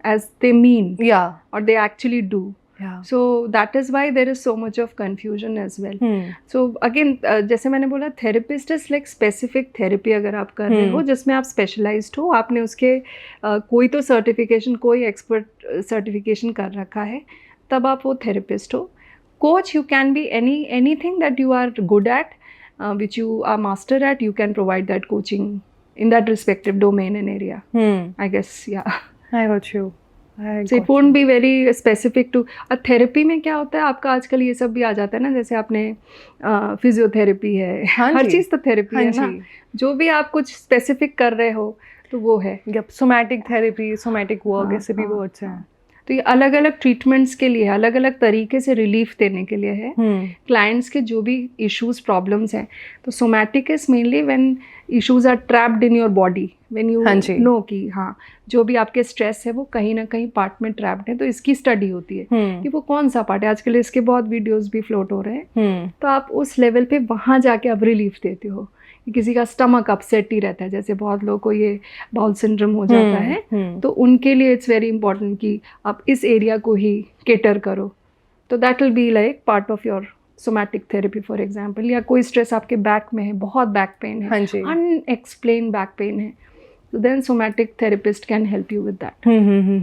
as they mean Yeah. or they actually do. Yeah. So that is why there is so much of confusion as well. Hmm. So again, जैसे मैंने बोला, therapist is like specific therapy अगर आप कर रहे हो जिसमें आप specialized हो, आपने उसके कोई तो certification, कोई expert certification कर रखा है, तब आप वो therapist हो. Coach, you can be anything that you are good at, which you are master at, you can provide that coaching in that respective domain and area. I guess, yeah. I got you. So it won't be very specific to therapy में क्या होता है आपका आजकल ये सब भी आ जाता है ना, जैसे आपने फिजियोथेरेपी है, हाँ हर जी. चीज़ तो थेरेपी हाँ है ना. जी. जो भी आप कुछ स्पेसिफिक कर रहे हो तो वो है. सोमैटिक थेरेपी, सोमैटिक वर्क, हाँ, ऐसे भी हाँ, वर्ड्स हैं. तो ये अलग अलग ट्रीटमेंट्स के लिए, अलग अलग तरीके से रिलीफ देने के लिए है क्लाइंट्स के जो भी इश्यूज प्रॉब्लम्स हैं. तो somatic is mainly when issues are trapped in your body, when you know कि हाँ जो भी आपके स्ट्रेस है वो कहीं ना कहीं पार्ट में ट्रैप्ड है. तो इसकी स्टडी होती है कि वो कौन सा पार्ट है. आजकल इसके बहुत वीडियोस भी फ्लोट हो रहे हैं. तो आप उस लेवल पे वहाँ जाके आप रिलीफ देते हो. किसी का स्टमक अपसेट ही रहता है, जैसे बहुत लोगों को ये बाउल सिंड्रोम हो जाता है, तो उनके लिए इट्स वेरी इंपॉर्टेंट कि आप इस एरिया को ही केटर करो. तो that will be like part of your somatic therapy for example. या कोई स्ट्रेस आपके बैक में है, बहुत बैक पेन है, अनएक्सप्लेन बैक पेन है, so then somatic therapist can help you with that.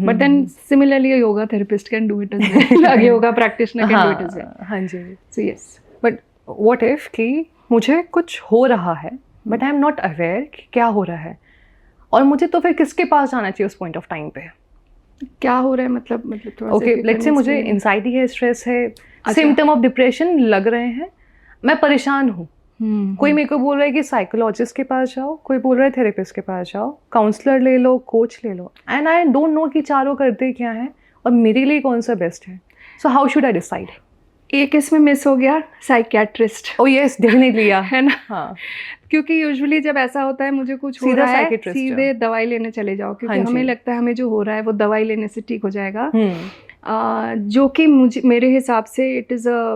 But then similarly a yoga therapist can do it as well. A yoga practitioner can do it as well. हाँ जी. So yes. But what if कि मुझे कुछ हो रहा है but I am not aware कि क्या हो रहा है, और मुझे तो फिर किसके पास जाना चाहिए उस पॉइंट ऑफ टाइम पे? क्या हो रहा है मतलब थोड़ा ओके, लेट्स से मुझे एंजाइटी है, स्ट्रेस है, सिम्टम ऑफ डिप्रेशन लग रहे हैं, मैं परेशान हूँ. कोई मेरे को बोल रहा है कि साइकोलॉजिस्ट के पास जाओ, कोई बोल रहा है थेरेपिस्ट के पास जाओ, काउंसलर ले लो, कोच ले लो, एंड आई डोंट नो कि चारों करते क्या है और मेरे लिए कौन सा बेस्ट है. So how should I decide? एक इसमें मिस हो गया, साइकियाट्रिस्ट. Oh yes, definitely. है ना. हाँ. क्योंकि यूजुअली जब ऐसा होता है मुझे कुछ हो रहा है, सीधे दवाई लेने चले जाओ, क्योंकि हमें लगता है हमें जो हो रहा है वो दवाई लेने से ठीक हो जाएगा. जो कि मेरे हिसाब से it is a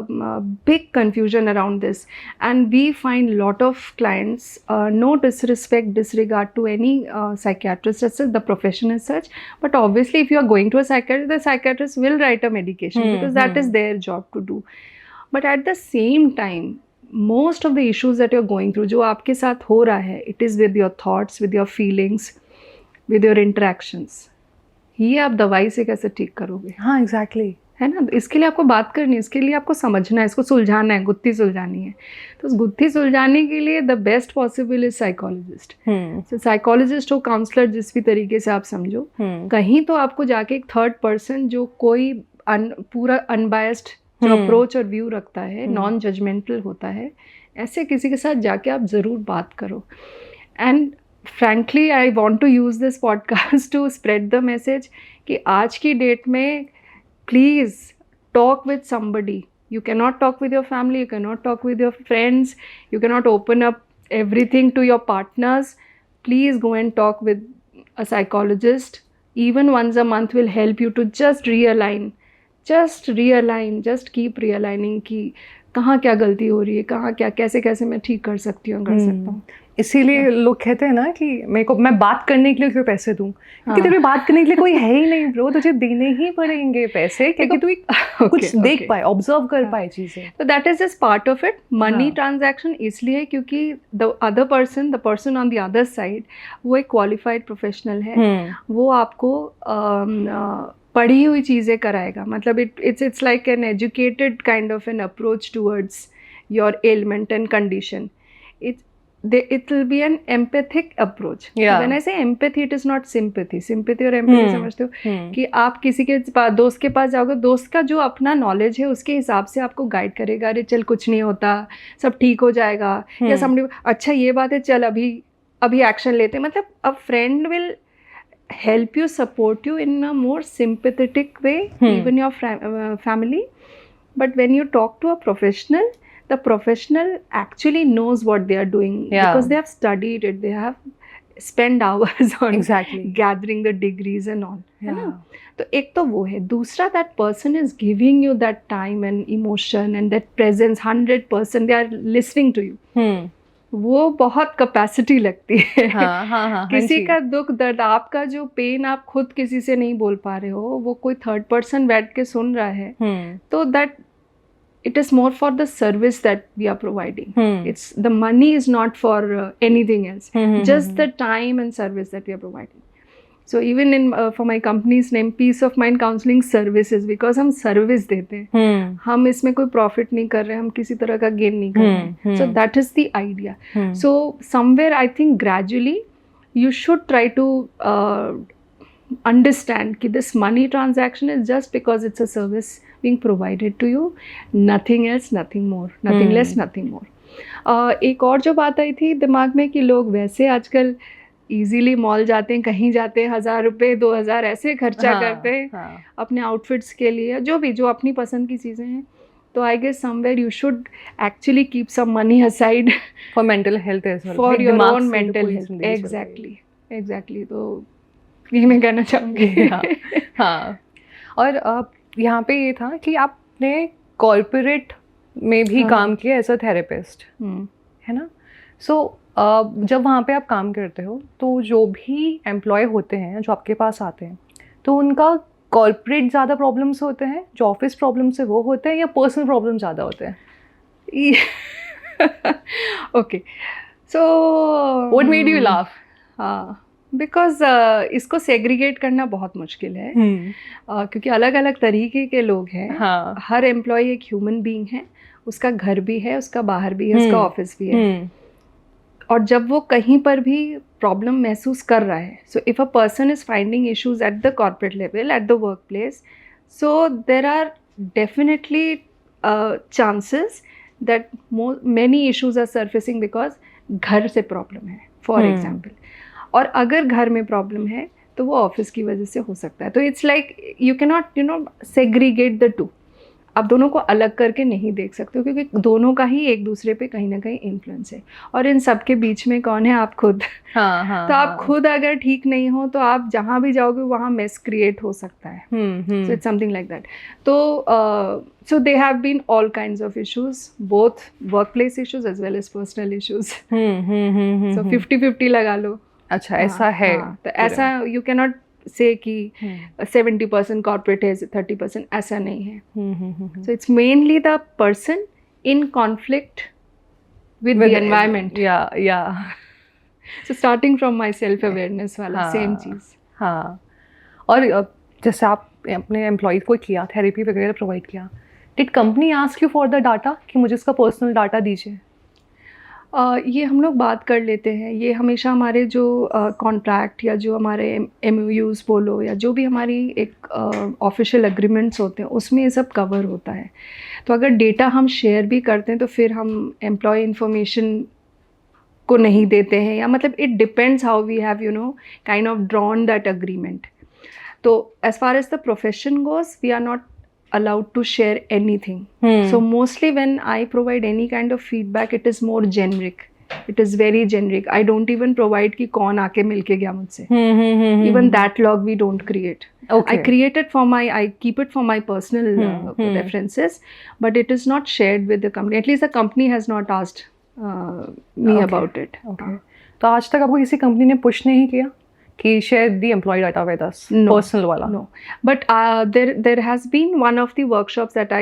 big confusion around this, and we find lot of clients, no disrespect, disregard to any psychiatrist as the profession as such, but obviously if you are going to a psychiatrist, the psychiatrist will write a medication because that is their job to do. But at the same time, most of the issues that you're going through, जो आपके साथ हो रहा है, it is with your thoughts, with your feelings, with your interactions. ये आप दवाई से कैसे ठीक करोगे, हाँ एग्जैक्टली, है ना। तो इसके लिए आपको बात करनी है, इसके लिए आपको समझना है, इसको सुलझाना है, गुत्थी सुलझानी है। तो उस गुत्थी सुलझाने के लिए the best possible is psychologist. तो साइकोलॉजिस्ट हो, काउंसलर, जिस भी तरीके से आप समझो, कहीं तो आपको जाके एक थर्ड पर्सन जो कोई पूरा अनबायस्ड जो अप्रोच और व्यू रखता है, नॉन जजमेंटल होता है, ऐसे किसी के साथ जाके आप ज़रूर बात करो। And frankly I want to use this podcast to spread the message कि आज की डेट में please talk with somebody. You cannot talk with your family, you cannot talk with your friends, you cannot open up everything to your partners. Please go and talk with a psychologist. Even once a month will help you to just realign, just keep realigning कि कहाँ क्या गलती हो रही है, कहाँ क्या कैसे कैसे मैं ठीक कर सकती हूँ, कर सकता हूँ. इसीलिए लोग कहते हैं ना कि मैं बात करने के लिए क्यों पैसे दूं, क्योंकि तेरे बात करने के लिए कोई है ही नहीं ब्रो, तुझे देने ही पड़ेंगे पैसे, क्योंकि तू कुछ देख पाए, ऑब्जर्व कर पाए चीजें. तो that is just part of it. Money transaction इसलिए क्योंकि the person on the other side वो एक क्वालिफाइड प्रोफेशनल है, वो आपको पढ़ी हुई चीज़ें कराएगा. मतलब it's like an educated kind of an approach towards your element and condition. It will be an empathic approach. Yeah. When I say empathy, it is not sympathy. Sympathy और empathy समझते हो कि आप किसी के दोस्त के पास जाओगे, दोस्त का जो अपना नॉलेज है उसके हिसाब से आपको गाइड करेगा. अरे चल कुछ नहीं होता, सब ठीक हो जाएगा, या समझो अच्छा ये बात है, चल अभी एक्शन लेते. मतलब a friend will help you, support you in a more sympathetic way, even your family. But when you talk to a professional, the professional actually knows what they are doing, because they have studied it, they have spent hours on gathering the degrees and all. तो एक तो वो है. दूसरा, that person is giving you that time and emotion and that presence 100%, they are listening to you. वो बहुत कैपेसिटी लगती है. किसी का दुख दर्द, आपका जो पेन आप खुद किसी से नहीं बोल पा रहे हो, वो कोई थर्ड पर्सन बैठ के सुन रहा है, तो that it is more for the service that we are providing. It's the money is not for anything else, just the time and service that we are providing. So even in for my company's name, Peace of Mind Counseling Services, because हम service देते हैं, हम इसमें कोई profit नहीं कर रहे, हम किसी तरह का gain नहीं कर रहे. So that is the idea. So somewhere I think gradually you should try to understand कि this money transaction is just because it's a service being provided to you, nothing else, nothing more, nothing less, nothing more. एक और जो बात आई थी दिमाग में कि लोग वैसे आजकल इजीली मॉल जाते हैं, कहीं जाते हैं, 1000 रुपये 2000 ऐसे खर्चा करते हैं अपने आउटफिट्स के लिए, जो अपनी पसंद की चीज़ें हैं. तो I guess somewhere you should actually keep some money aside for mental health as well, for your own mental health. Exactly. तो ये मैं कहना चाहूँगी. हाँ. और यहाँ पे ये था कि आपने कॉर्पोरेट में भी काम किया एज अ थेरेपिस्ट, है ना. सो जब वहाँ पे आप काम करते हो तो जो भी एम्प्लॉय होते हैं जो आपके पास आते हैं, तो उनका कॉर्पोरेट ज़्यादा प्रॉब्लम्स होते हैं, जो ऑफिस प्रॉब्लम्स है वो होते हैं, या पर्सनल प्रॉब्लम ज़्यादा होते हैं? Okay, so what made you laugh? Because इसको सेग्रीगेट करना बहुत मुश्किल है, क्योंकि अलग अलग तरीके के लोग हैं. हर एम्प्लॉय एक ह्यूमन बीइंग है, उसका घर भी है, उसका बाहर भी है, उसका ऑफिस भी है. और जब वो कहीं पर भी प्रॉब्लम महसूस कर रहा है, so if a person is finding issues at the corporate level, at the work place, so there are definitely chances that many issues are surfacing because घर से प्रॉब्लम है, फॉर एग्जाम्पल. और अगर घर में प्रॉब्लम है तो वो ऑफिस की वजह से हो सकता है. तो it's like you can not segregate the two. आप दोनों को अलग करके नहीं देख सकते हो, क्योंकि दोनों का ही एक दूसरे पे कहीं ना कहीं इन्फ्लुएंस है. और इन सब के बीच में कौन है? आप खुद. तो आप खुद अगर ठीक नहीं हो तो आप जहाँ भी जाओगे वहाँ मेस क्रिएट हो सकता है. So it's something like that. तो so they have been all kinds of issues, both workplace issues as well as personal issues. So 50-50 लगा लो. अच्छा, ऐसा है. तो ऐसा यू कैन नॉट से कि 70% कॉर्पोरेट है, 30%, ऐसा नहीं है. So it's mainly the person in conflict with the environment. या so starting from my self awareness वाला सेम चीज़. हाँ. और जैसे आप अपने एम्प्लॉय को किया थेरेपी वगैरह प्रोवाइड किया, did company ask you for the data कि मुझे इसका पर्सनल डाटा दीजिए? ये हम लोग बात कर लेते हैं, ये हमेशा हमारे जो कॉन्ट्रैक्ट या जो हमारे MOUs बोलो या जो भी हमारी एक ऑफिशियल एग्रीमेंट्स होते हैं उसमें ये सब कवर होता है। तो अगर डेटा हम शेयर भी करते हैं तो फिर हम एम्प्लॉय इन्फॉर्मेशन को नहीं देते हैं, या मतलब it depends how we have kind of drawn that agreement. तो as far as the profession goes we are not allowed to share anything. So mostly when I provide any kind of feedback, it is more generic. It is very generic. I don't even provide कि कौन आके मिलके गया मुझसे. Even that log we don't create. Okay. I create it for I keep it for my personal references, but it is not shared with the company. At least the company has not asked me about it. Okay. तो आज तक आपको किसी कंपनी ने पुश नहीं किया कि share the employee data with us? No. Personal वाला? No. But there has been one of the workshops that I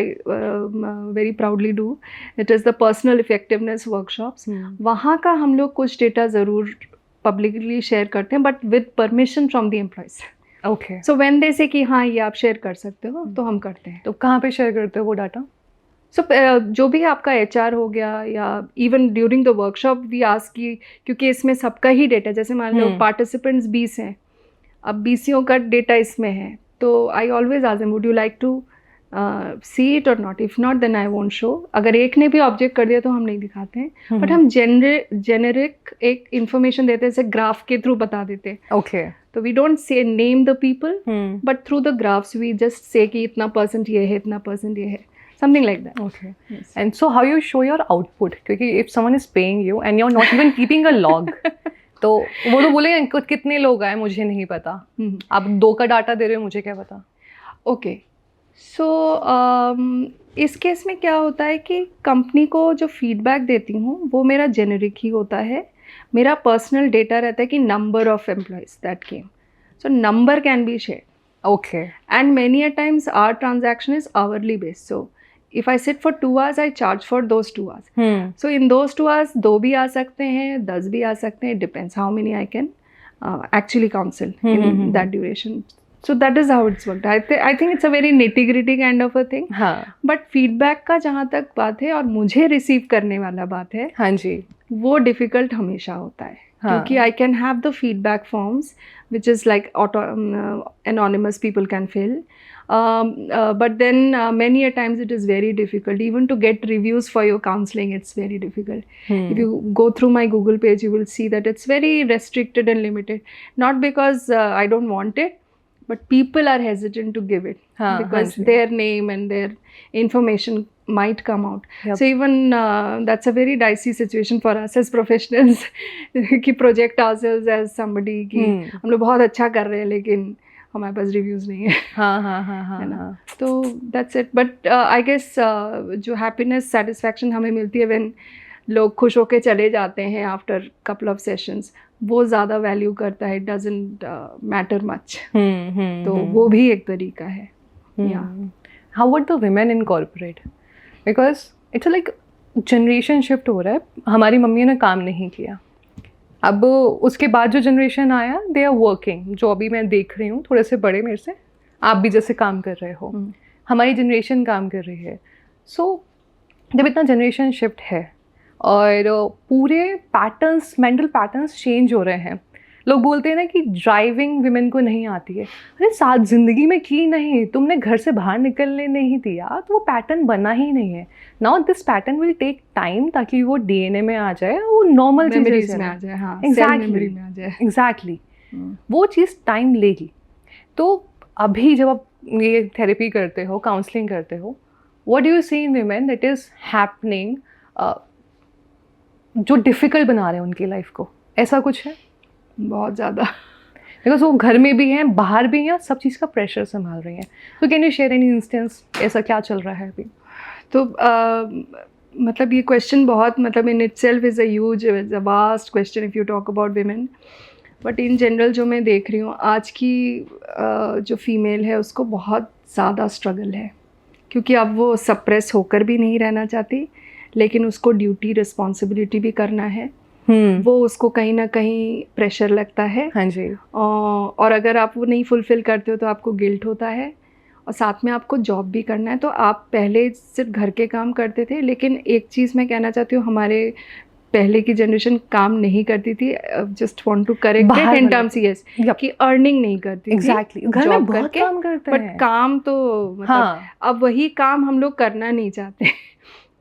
very proudly do. It is the personal effectiveness workshops. वहाँ का हम लोग कुछ डेटा ज़रूर publicly share करते हैं, but with permission from the employees. Okay. So when they say कि हाँ ये आप share कर सकते हो, तो हम करते हैं। तो कहाँ पे share करते हो वो डाटा? So जो भी आपका HR हो गया या even during the workshop we ask की, क्योंकि इसमें सबका ही डेटा, जैसे मान लो पार्टिसिपेंट्स 20 हैं, अब 20 का डेटा इसमें है, तो I always ask them would you like to see it और not, if not then I won't show. अगर एक ने भी ऑब्जेक्ट कर दिया तो हम नहीं दिखाते हैं, बट हम जेनेरिक एक इन्फॉर्मेशन देते हैं, जैसे ग्राफ के थ्रू बता देते हैं। ओके। तो we don't say name the people, but through the graphs we just say कि इतना % ये है, इतना % ये है, something like that. Okay. Yes. And so how you show your output? क्योंकि if someone is paying you and you're not even keeping a log, तो वो तो बोलेंगे कितने लोग आए मुझे नहीं पता, आप 2 का डाटा दे रहे हो मुझे क्या पता। ओके, सो इस केस में क्या होता है कि कंपनी को जो फीडबैक देती हूँ वो मेरा जेनेरिक ही होता है। मेरा पर्सनल डेटा रहता है कि number of employees that came, so number can be share. Okay. And many a times our transaction is hourly based. So if I sit for 2 hours, I charge for those 2 hours. So in those 2 hours, 2 भी आ सकते हैं, 10 भी आ सकते हैं. It depends how many I can actually counsel in that duration. So that is how it's worked. I think it's a very nitty gritty kind of a thing. हाँ. But feedback का जहाँ तक बात है और मुझे रिसीव करने वाला बात है, हाँ जी, वो डिफ़िकल्ट हमेशा होता है। क्योंकि I can have the feedback forms, which is like anonymous people can fill. But then many a times it is very difficult. Even to get reviews for your counseling, it's very difficult. If you go through my Google page, you will see that it's very restricted and limited. Not because I don't want it, but people are hesitant to give it because their name and their information might come out. Yep. So even that's a very dicey situation for us as professionals कि project ourselves as somebody कि हम लोग बहुत अच्छा कर रहे हैं लेकिन हमारे पास रिव्यूज़ नहीं है। है ना, तो that's it. But I guess जो happiness satisfaction हमें मिलती है when लोग खुश होके चले जाते हैं after couple of sessions, वो ज़्यादा वैल्यू करता है। It doesn't matter much. तो वो भी एक तरीका है। How about the women in corporate? Because it's like generation shift हो रहा है, हमारी मम्मियों ने काम नहीं किया, अब उसके बाद जो जनरेशन आया दे आर वर्किंग, जो अभी मैं देख रही हूँ थोड़े से बड़े मेरे से, आप भी जैसे काम कर रहे हो, हमारी जनरेशन काम कर रही है। सो जब इतना जनरेशन शिफ्ट है और पूरे पैटर्न्स, मेंटल पैटर्न्स चेंज हो रहे हैं, लोग बोलते हैं ना कि ड्राइविंग विमेन को नहीं आती है। अरे साथ ज़िंदगी में की नहीं, तुमने घर से बाहर निकलने नहीं दिया तो वो पैटर्न बना ही नहीं है। Now this pattern will take time ताकि वो DNA में आ जाए, वो नॉर्मल मेमोरीज में आ जाए। हाँ, एग्जैक्टली में आ जाए। एग्जैक्टली वो चीज़ टाइम लेगी। तो अभी जब आप ये थेरेपी करते हो, काउंसलिंग करते हो, what do you see in women that is happening जो डिफ़िकल्ट बना रहे हैं उनकी लाइफ को? ऐसा कुछ है? बहुत ज़्यादा, बिकॉज वो घर में भी हैं, बाहर भी हैं, सब चीज़ का प्रेशर संभाल रही हैं। तो can you share any instance, ऐसा क्या चल रहा है अभी? तो मतलब ये क्वेश्चन बहुत, मतलब in itself is a huge, a vast question if you talk about women. But in general जो मैं देख रही हूँ आज की जो फीमेल है उसको बहुत ज़्यादा स्ट्रगल है, क्योंकि अब वो सप्रेस होकर भी नहीं रहना चाहती, लेकिन उसको ड्यूटी रिस्पॉन्सिबिलिटी भी करना है। वो उसको कहीं ना कहीं प्रेशर लगता है। हाँ जी। और अगर आप वो नहीं फुलफ़िल करते हो तो आपको गिल्ट होता है, और साथ में आपको जॉब भी करना है। तो आप पहले सिर्फ घर के काम करते थे, लेकिन एक चीज़ मैं कहना चाहती हूँ, हमारे पहले की जनरेशन काम नहीं करती थी, just want to correct it in terms, yes, कि अर्निंग नहीं करती थी। एग्जैक्टली, घर में बहुत काम करते हैं, बट काम तो मतलब अब वही काम हम लोग करना नहीं चाहते।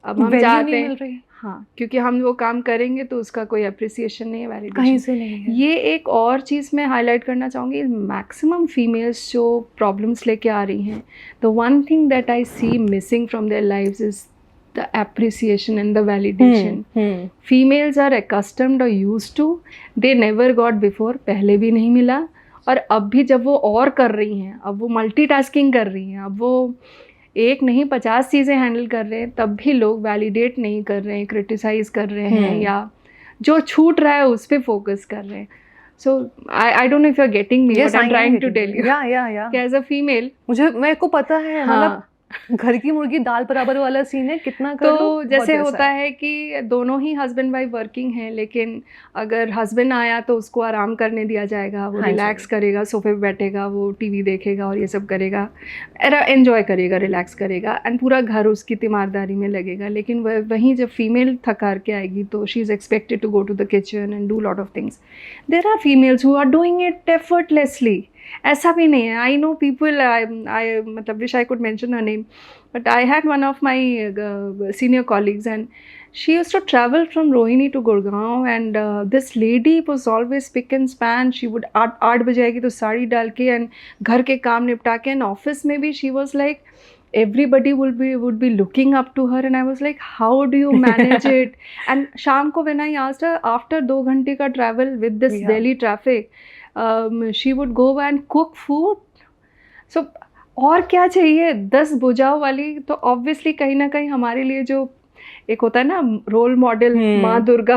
अब हम चाहते हैं, हाँ, क्योंकि हम वो काम करेंगे तो उसका कोई अप्रिसिएशन नहीं है, वैलिडेशन कहीं से नहीं है। ये एक और चीज़ मैं हाईलाइट करना चाहूँगी, मैक्सिमम फीमेल्स जो प्रॉब्लम्स लेके आ रही हैं, the one thing that I see missing from their lives is the appreciation and the validation. Females are accustomed or used to, they never got before, पहले भी नहीं मिला, और अब भी जब वो और कर रही हैं, अब वो मल्टीटास्किंग कर रही हैं, अब वो एक नहीं 50 चीज़ें हैंडल कर रहे हैं, तब भी लोग वैलिडेट नहीं कर रहे हैं, क्रिटिसाइज़ कर रहे हैं, या जो छूट रहा है उस पर फोकस कर रहे हैं। So I don't know if you're getting me, but I'm trying to tell you. Yeah. कि as a female, मेरे को पता है, मतलब घर की मुर्गी दाल बराबर वाला सीन है, कितना कर लो। तो जैसे होता है कि दोनों ही हस्बैंड वाइफ वर्किंग हैं, लेकिन अगर हस्बैंड आया तो उसको आराम करने दिया जाएगा, वो रिलैक्स करेगा, सोफे पे बैठेगा, वो टीवी देखेगा और ये सब करेगा, एंजॉय करेगा, रिलैक्स करेगा, एंड पूरा घर उसकी तीमारदारी में लगेगा। लेकिन वहीं जब फीमेल थक हार के आएगी तो she is expected to go to the kitchen and do lot of things. There are females who are doing it effortlessly. ऐसा भी नहीं है, आई नो पीपल, आई मतलब wish I could mention her name, but I had one of my senior colleagues and she used to travel from Rohini to Gurgaon, and this lady was always pick and span. She would 8 बजे आएगी तो साड़ी डाल के एंड घर के काम निपटा के, एंड ऑफिस में भी she was like everybody would be looking up to her, and I was like, how do you manage it? And शाम को when I asked her, after 2 घंटे का travel with this Delhi traffic, she would go and cook food. So और क्या चाहिए? 10 भुजाओं वाली तो ऑब्वियसली कहीं ना कहीं हमारे लिए जो एक होता है ना रोल मॉडल, माँ दुर्गा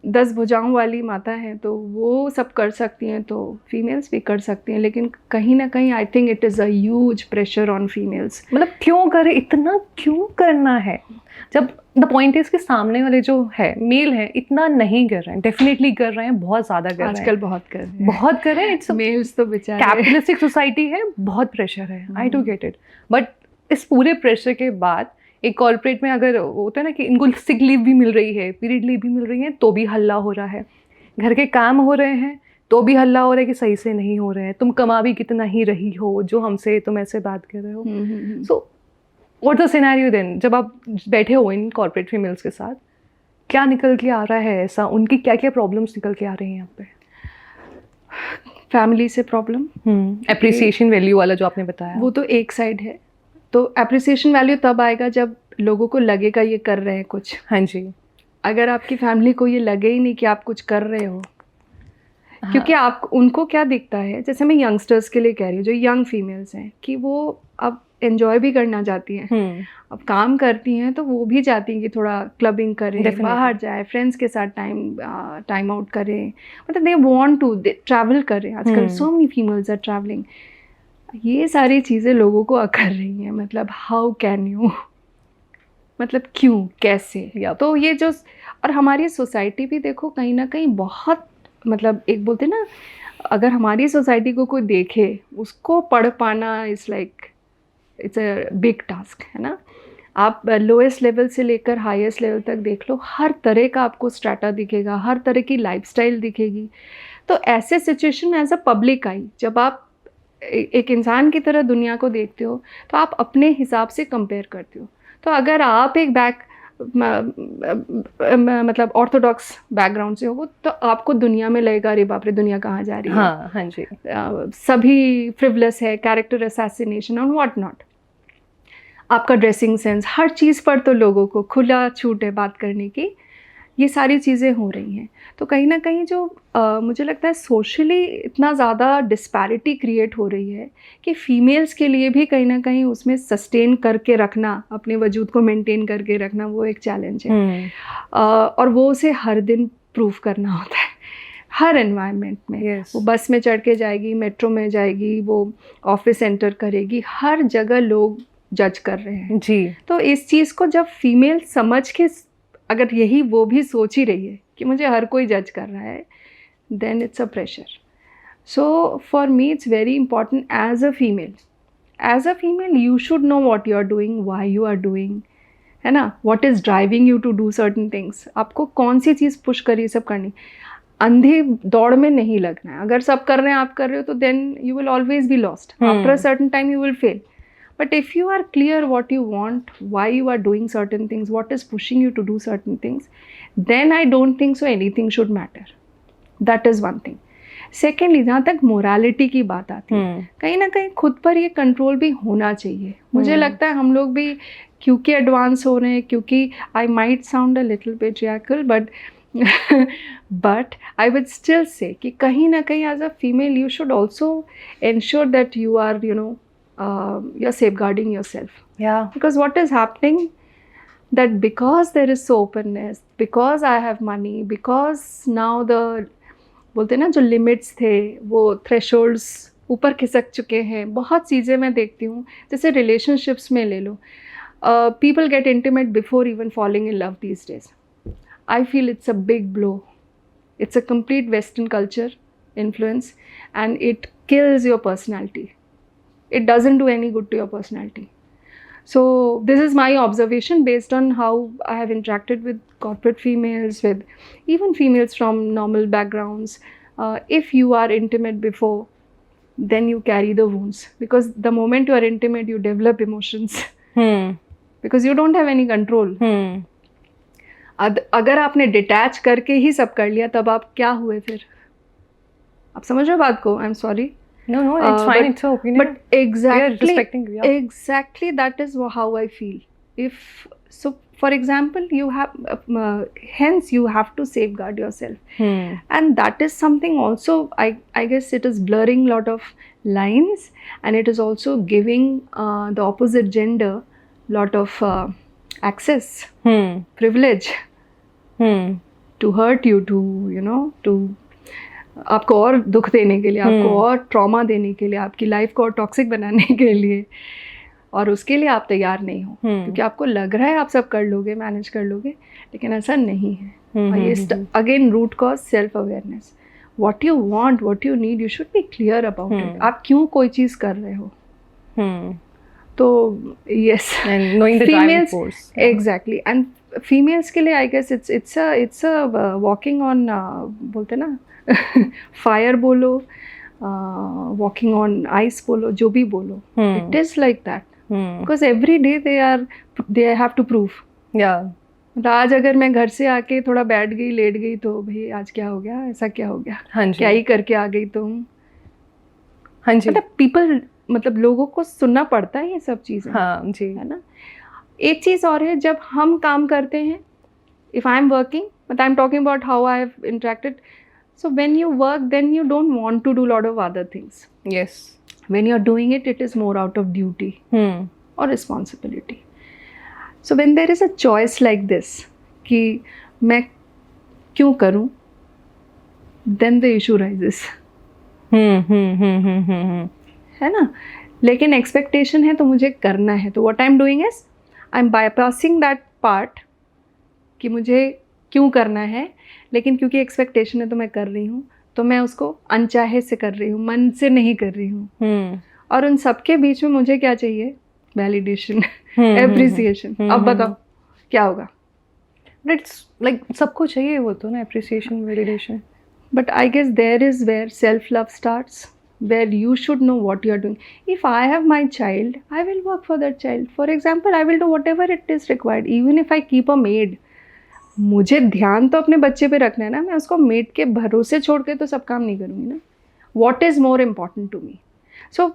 10 भुजाओं वाली माता है, तो वो सब कर सकती हैं, तो फीमेल्स भी कर सकती हैं। लेकिन कहीं ना कहीं I think it is a huge pressure on females. मतलब क्यों करे, इतना क्यों करना है, जब द पॉइंट इज कि सामने वाले जो है मेल है इतना नहीं कर रहे हैं। डेफिनेटली कर रहे हैं, बहुत ज़्यादा कर रहे हैं, आजकल बहुत कर रहे हैं, बहुत कर रहे हैं। इट्स मेल्स तो बेचारे, कैपिटलिस्टिक सोसाइटी है, बहुत प्रेशर है, I do get it. But इस पूरे प्रेशर के बाद एक कॉर्पोरेट में अगर होता है ना कि इनको सिक लीव भी मिल रही है, पीरियड लीव भी मिल रही है, तो भी हल्ला हो रहा है, घर के काम हो रहे हैं तो भी हल्ला हो रहा है कि सही से नहीं हो रहे हैं, तुम कमा भी कितना ही रही हो जो हमसे तुम ऐसे बात कर रहे हो। So what the scenario then, जब आप बैठे हो इन कॉर्पोरेट फीमेल्स के साथ, क्या निकल के आ रहा है ऐसा, उनकी क्या क्या प्रॉब्लम्स निकल के आ रही हैं यहाँ पे? फैमिली से प्रॉब्लम, एप्रिसिएशन वैल्यू वाला जो आपने बताया, वो तो एक साइड है। तो एप्रिसिएशन वैल्यू तब आएगा जब लोगों को लगेगा ये कर रहे हैं कुछ। हाँ जी। अगर आपकी फैमिली को ये लगे ही नहीं कि आप कुछ कर रहे हो, क्योंकि आप उनको क्या दिखता है, जैसे मैं यंगस्टर्स के लिए कह रही हूँ, जो यंग फीमेल्स हैं, कि वो अब एंजॉय भी करना चाहती हैं, अब काम करती हैं तो वो भी चाहती हैं कि थोड़ा क्लबिंग करें, बाहर जाए, फ्रेंड्स के साथ टाइम आउट करें, मतलब दे वांट टू ट्रैवल करें। आजकल so many females are travelling. ये सारी चीज़ें लोगों को अकर रही हैं, मतलब हाउ कैन यू, मतलब क्यों, कैसे। तो ये जो, और हमारी सोसाइटी भी देखो कहीं ना कहीं बहुत, मतलब एक बोलते ना, अगर हमारी सोसाइटी को कोई देखे, उसको पढ़ पाना is like it's a big task, है ना। आप लोएस्ट लेवल से लेकर हाईएस्ट लेवल तक देख लो, हर तरह का आपको स्ट्रैटा दिखेगा, हर तरह की लाइफस्टाइल दिखेगी। तो ऐसे सिचुएशन में एज अ पब्लिक आई, जब आप एक इंसान की तरह दुनिया को देखते हो, तो आप अपने हिसाब से कंपेयर करते हो। तो अगर आप एक मतलब ऑर्थोडॉक्स बैकग्राउंड से हो, तो आपको दुनिया में लगेगा अरे बाप रे, दुनिया कहाँ जा रही है। हाँ जी। सभी फ्रिवलेस है, कैरेक्टर असैसिनेशन और व्हाट नॉट। आपका ड्रेसिंग सेंस, हर चीज़ पर तो लोगों को खुला छूट है बात करने की। ये सारी चीज़ें हो रही हैं, तो कहीं ना कहीं जो मुझे लगता है सोशली इतना ज़्यादा डिस्पैरिटी क्रिएट हो रही है कि फीमेल्स के लिए भी कहीं ना कहीं उसमें सस्टेन करके रखना, अपने वजूद को मेंटेन करके रखना, वो एक चैलेंज है। और वो उसे हर दिन प्रूव करना होता है, हर एनवायरनमेंट में। yes. वो बस में चढ़ के जाएगी, मेट्रो में जाएगी, वो ऑफिस एंटर करेगी, हर जगह लोग जज कर रहे हैं जी। तो इस चीज़ को जब फीमेल समझ के अगर यही वो भी सोच ही रही है कि मुझे हर कोई जज कर रहा है, then it's a pressure. So for me it's very important as a female you should know what you are doing, why you are doing, है ना, what is driving you to do certain things. आपको कौन सी चीज़ पुश करी सब करनी, अंधी दौड़ में नहीं लगना है. अगर सब कर रहे हैं आप कर रहे हो तो then you will always be lost. After a certain time you will fail. But if you are clear what you want, why you are doing certain things, what is pushing you to do certain things, then I don't think so anything should matter. That is one thing. Secondly, जहाँ तक मोरालिटी की बात आती है, कहीं ना कहीं खुद पर ये कंट्रोल भी होना चाहिए. मुझे लगता है हम लोग भी क्योंकि एडवांस हो रहे हैं, क्योंकि I might sound a little patriarchal but I would still say कि कहीं ना कहीं as a female you should also ensure that you are you're safeguarding yourself. Yeah. Because what is happening, that because there is so openness, because I have money, because now the बोलते हैं ना जो लिमिट्स थे वो थ्रेशोल्ड्स ऊपर खिसक चुके हैं. बहुत चीज़ें मैं देखती हूँ, जैसे रिलेशनशिप्स में ले लो, people get intimate before even falling in love these days. I feel it's a big blow. It's a complete western culture influence and it kills your personality. It doesn't do any good to your personality. So this is my observation based on how I have interacted with corporate females, with even females from normal backgrounds. If you are intimate before, then you carry the wounds, because the moment you are intimate you develop emotions. Because you don't have any control. अगर आपने डिटैच करके ही सब कर लिया तब आप क्या हुए फिर? आप समझ रहे हो बात को? I am sorry. No, it's fine. It's your opinion. But exactly, we are respecting you. Yeah. Exactly, that is how I feel. If so, for example, you have, hence you have to safeguard yourself, and that is something also. I guess it is blurring a lot of lines, and it is also giving the opposite gender lot of access, privilege, to hurt you, to आपको और दुख देने के लिए, आपको और ट्रॉमा देने के लिए, आपकी लाइफ को और टॉक्सिक बनाने के लिए, और उसके लिए आप तैयार नहीं हो, क्योंकि आपको लग रहा है आप सब कर लोगे, मैनेज कर लोगे, लेकिन ऐसा नहीं है. ये again root cause self awareness. What you want, what you need, you should be clear about it. आप क्यों कोई चीज़ कर रहे हो. तो yes, females exactly, and females के लिए I guess it's a walking on, बोलते ना, फायर बोलो, वॉकिंग ऑन आइस बोलो, जो भी बोलो, it is like that. Because every day they have to prove. आज अगर मैं घर से आके थोड़ा बैठ गई, लेट गई, तो भाई आज क्या हो गया, ऐसा क्या हो गया, क्या ही करके आ गई तुम. हाँ जी, मतलब पीपल, मतलब लोगों को सुनना पड़ता है ये सब चीज़ें. हाँ जी, है ना. एक चीज़ और है, जब हम काम करते हैं, if I am working, but I am talking about how I have interacted. So when you work, then you don't want to do a lot of other things. Yes. When you're doing it, it is more out of duty or responsibility. So when there is a choice like this, कि मैं क्यों करूँ, then the issue rises. है ना. लेकिन expectation है तो मुझे करना है, तो what I'm doing is I'm bypassing that part कि मुझे क्यों करना है, लेकिन क्योंकि एक्सपेक्टेशन है तो मैं कर रही हूँ, तो मैं उसको अनचाहे से कर रही हूँ, मन से नहीं कर रही हूँ. और उन सबके बीच में मुझे क्या चाहिए? Validation, appreciation. अब बताओ क्या होगा? इट्स लाइक सबको चाहिए वो तो ना, appreciation, validation. But I guess there is where self love starts, where you should know what you are doing. If I have my child, I will work for that child. For example, I will do whatever it is required, even if I keep a maid. मुझे ध्यान तो अपने बच्चे पे रखना है ना, मैं उसको मेड के भरोसे छोड़ के तो सब काम नहीं करूँगी ना. What is more important to me? So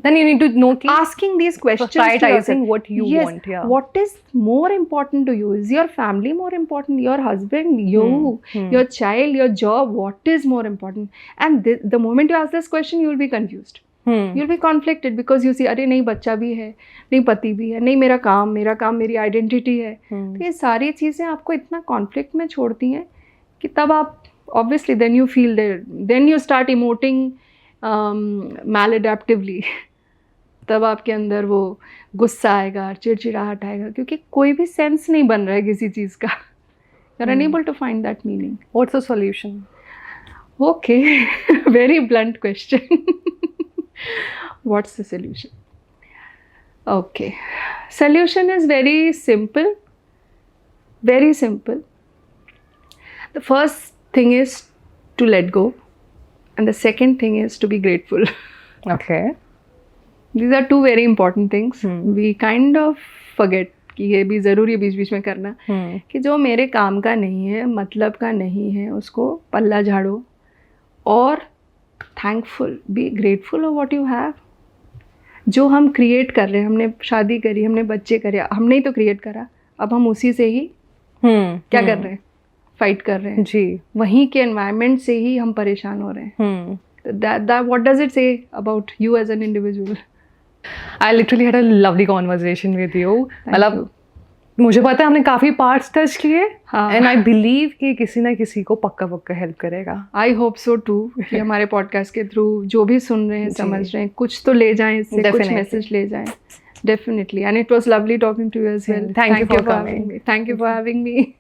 then you need to know, asking these questions, prioritizing what you want. Yeah. What is more important to you? Is your family more important? Your husband, you, your child, your job? What is more important? And the moment you ask this question, you will be confused. You'll be conflicted because you see, अरे नहीं बच्चा भी है, नहीं पति भी है, नहीं मेरा काम मेरी आइडेंटिटी है. तो ये सारी चीज़ें आपको इतना कॉन्फ्लिक्ट में छोड़ती हैं कि तब आप obviously then you feel that, then you start emoting maladaptively. तब आपके अंदर वो गुस्सा आएगा, चिड़चिड़ाहट आएगा, क्योंकि कोई भी सेंस नहीं बन रहा है किसी चीज़ का. You're unable to find that meaning. What's the solution? Okay, very blunt question. What's the solution? Okay, solution is very simple. Very simple. The first thing is to let go, and the second thing is to be grateful. Okay. These are two very important things. We kind of forget कि ये भी ज़रूरी है बीच बीच में करना, कि जो मेरे काम का नहीं है, मतलब का नहीं है, उसको पल्ला झाड़ो और thankful, be grateful of what you have. जो हम क्रिएट कर रहे हैं, हमने शादी करी, हमने बच्चे करे, हमने ही तो क्रिएट करा, अब हम उसी से ही क्या कर रहे हैं, फाइट कर रहे हैं जी. वहीं के एनवायरनमेंट से ही हम परेशान हो रहे हैं. What does it say about you as an individual? I literally had a lovely conversation with you. मतलब मुझे पता है हमने काफ़ी पार्ट्स टच किए, एंड आई बिलीव कि किसी ना किसी को पक्का पक्का हेल्प करेगा. आई होप सो टू कि हमारे पॉडकास्ट के थ्रू जो भी सुन रहे हैं, समझ रहे हैं, कुछ तो ले जाएं इससे, कुछ मैसेज ले जाएं. Definitely, and it was lovely talking to you as well. Thank you for coming. Thank you for having me.